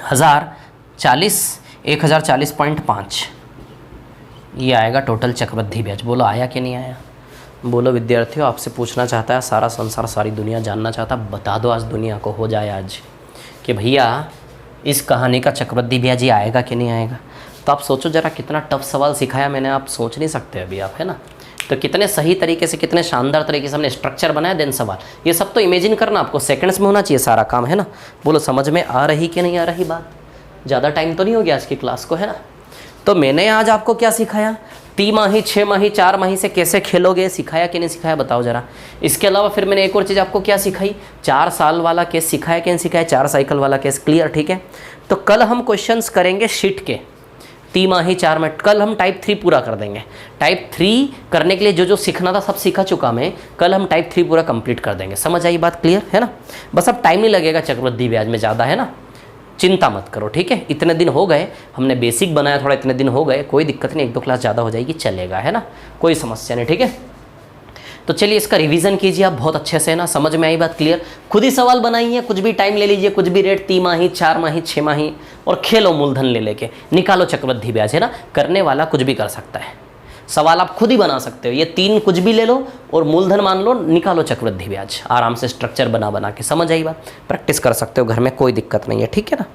1000 40, 1040.5 ये आएगा टोटल चक्रवृद्धि ब्याज। बोलो आया कि नहीं आया? बोलो विद्यार्थियों, आपसे पूछना चाहता है सारा संसार, सारी दुनिया जानना चाहता, बता दो आज दुनिया को, हो जाए आज कि भैया इस कहानी का चक्रवृद्धि ब्याज ये आएगा कि नहीं आएगा। तो आप सोचो जरा, कितना टफ सवाल सिखाया मैंने, आप सोच नहीं सकते अभी आप, है ना? तो कितने सही तरीके से, कितने शानदार तरीके से हमने स्ट्रक्चर बनाया, देन सवाल। ये सब तो इमेजिन करना आपको, सेकंड्स में होना चाहिए सारा काम, है ना? बोलो समझ में आ रही कि नहीं आ रही बात? ज़्यादा टाइम तो नहीं हो गया आज की क्लास को, है ना? तो मैंने आज आपको क्या सिखाया? तिमाही, 6 माही, 4 माही से कैसे खेलोगे, सिखाया कि नहीं सिखाया बताओ जरा। इसके अलावा फिर मैंने एक और चीज़ आपको क्या सिखाई, 4 साल वाला केस सिखाया कि नहीं सिखाया, 4 साइकिल वाला केस, क्लियर, ठीक है। तो कल हम क्वेश्चंस करेंगे शीट के, तिमाही, 4 माही। कल हम टाइप 3 पूरा कर देंगे। टाइप 3 करने के लिए जो जो सीखना था सब सीखा चुका मैं, कल हम टाइप 3 पूरा कंप्लीट कर देंगे। समझ आई बात, क्लियर है ना। बस अब टाइम नहीं लगेगा चक्रवृद्धि ब्याज में ज़्यादा, है ना, चिंता मत करो, ठीक है। इतने दिन हो गए, हमने बेसिक बनाया थोड़ा, इतने दिन हो गए, कोई दिक्कत नहीं, 1-2 क्लास ज़्यादा हो जाएगी, चलेगा, है ना, कोई समस्या नहीं, ठीक है। तो चलिए इसका रिवीजन कीजिए आप बहुत अच्छे से ना, समझ में आई बात, क्लियर। खुद ही सवाल बनाइए, कुछ भी टाइम ले लीजिए, कुछ भी रेट, तिमाही, 4 माही, 6 माही, और खेलो मूलधन ले लेके, निकालो चक्रवृद्धि ब्याज, है ना। करने वाला कुछ भी कर सकता है, सवाल आप खुद ही बना सकते हो। ये 3 कुछ भी ले लो और मूलधन मान लो, निकालो चक्रवृद्धि ब्याज, आराम से स्ट्रक्चर बना बना के, समझ आई बात। प्रैक्टिस कर सकते हो घर में, कोई दिक्कत नहीं है, ठीक है ना।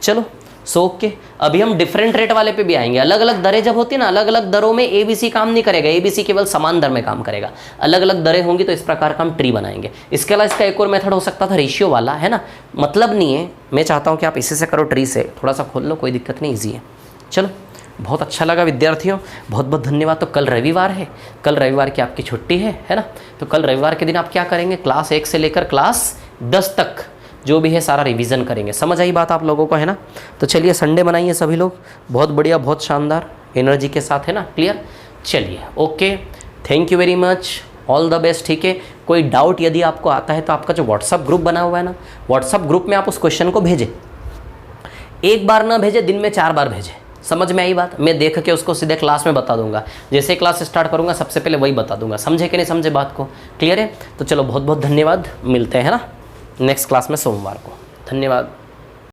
चलो सो ओके, अभी हम डिफरेंट रेट वाले पे भी आएंगे। अलग अलग दरें जब होती है ना, अलग अलग दरों में एबीसी काम नहीं करेगा, एबीसी केवल समान दर में काम करेगा। अलग अलग दरें होंगी तो इस प्रकार का हम ट्री बनाएंगे। इसके अलावा इसका एक और मेथड हो सकता था रेशियो वाला, है ना, मतलब नहीं है, मैं चाहता हूँ कि आप इसी से करो, ट्री से थोड़ा सा खोल लो, कोई दिक्कत नहीं, ईजी है। चलो बहुत अच्छा लगा विद्यार्थियों, बहुत बहुत धन्यवाद। तो कल रविवार है, कल रविवार की आपकी छुट्टी है ना। तो कल रविवार के दिन आप क्या करेंगे, क्लास 1 से लेकर क्लास 10 तक जो भी है सारा रिवीजन करेंगे। समझ आई बात आप लोगों को, है ना। तो चलिए संडे मनाइए सभी लोग, बहुत बढ़िया, बहुत शानदार एनर्जी के साथ, है ना, क्लियर। चलिए okay, thank you very much, all the best, ठीक है। कोई डाउट यदि आपको आता है तो आपका जो व्हाट्सअप ग्रुप बना हुआ है ना, व्हाट्सअप ग्रुप में आप उस क्वेश्चन को भेजें, एक बार ना भेजें, दिन में 4 बार भेजें। समझ में आई बात, मैं देख के उसको सीधे क्लास में बता दूंगा, जैसे क्लास स्टार्ट करूंगा सबसे पहले वही बता दूंगा। समझे कि नहीं समझे बात को, क्लियर है। तो चलो बहुत बहुत धन्यवाद, मिलते हैं ना नेक्स्ट क्लास में सोमवार को, धन्यवाद।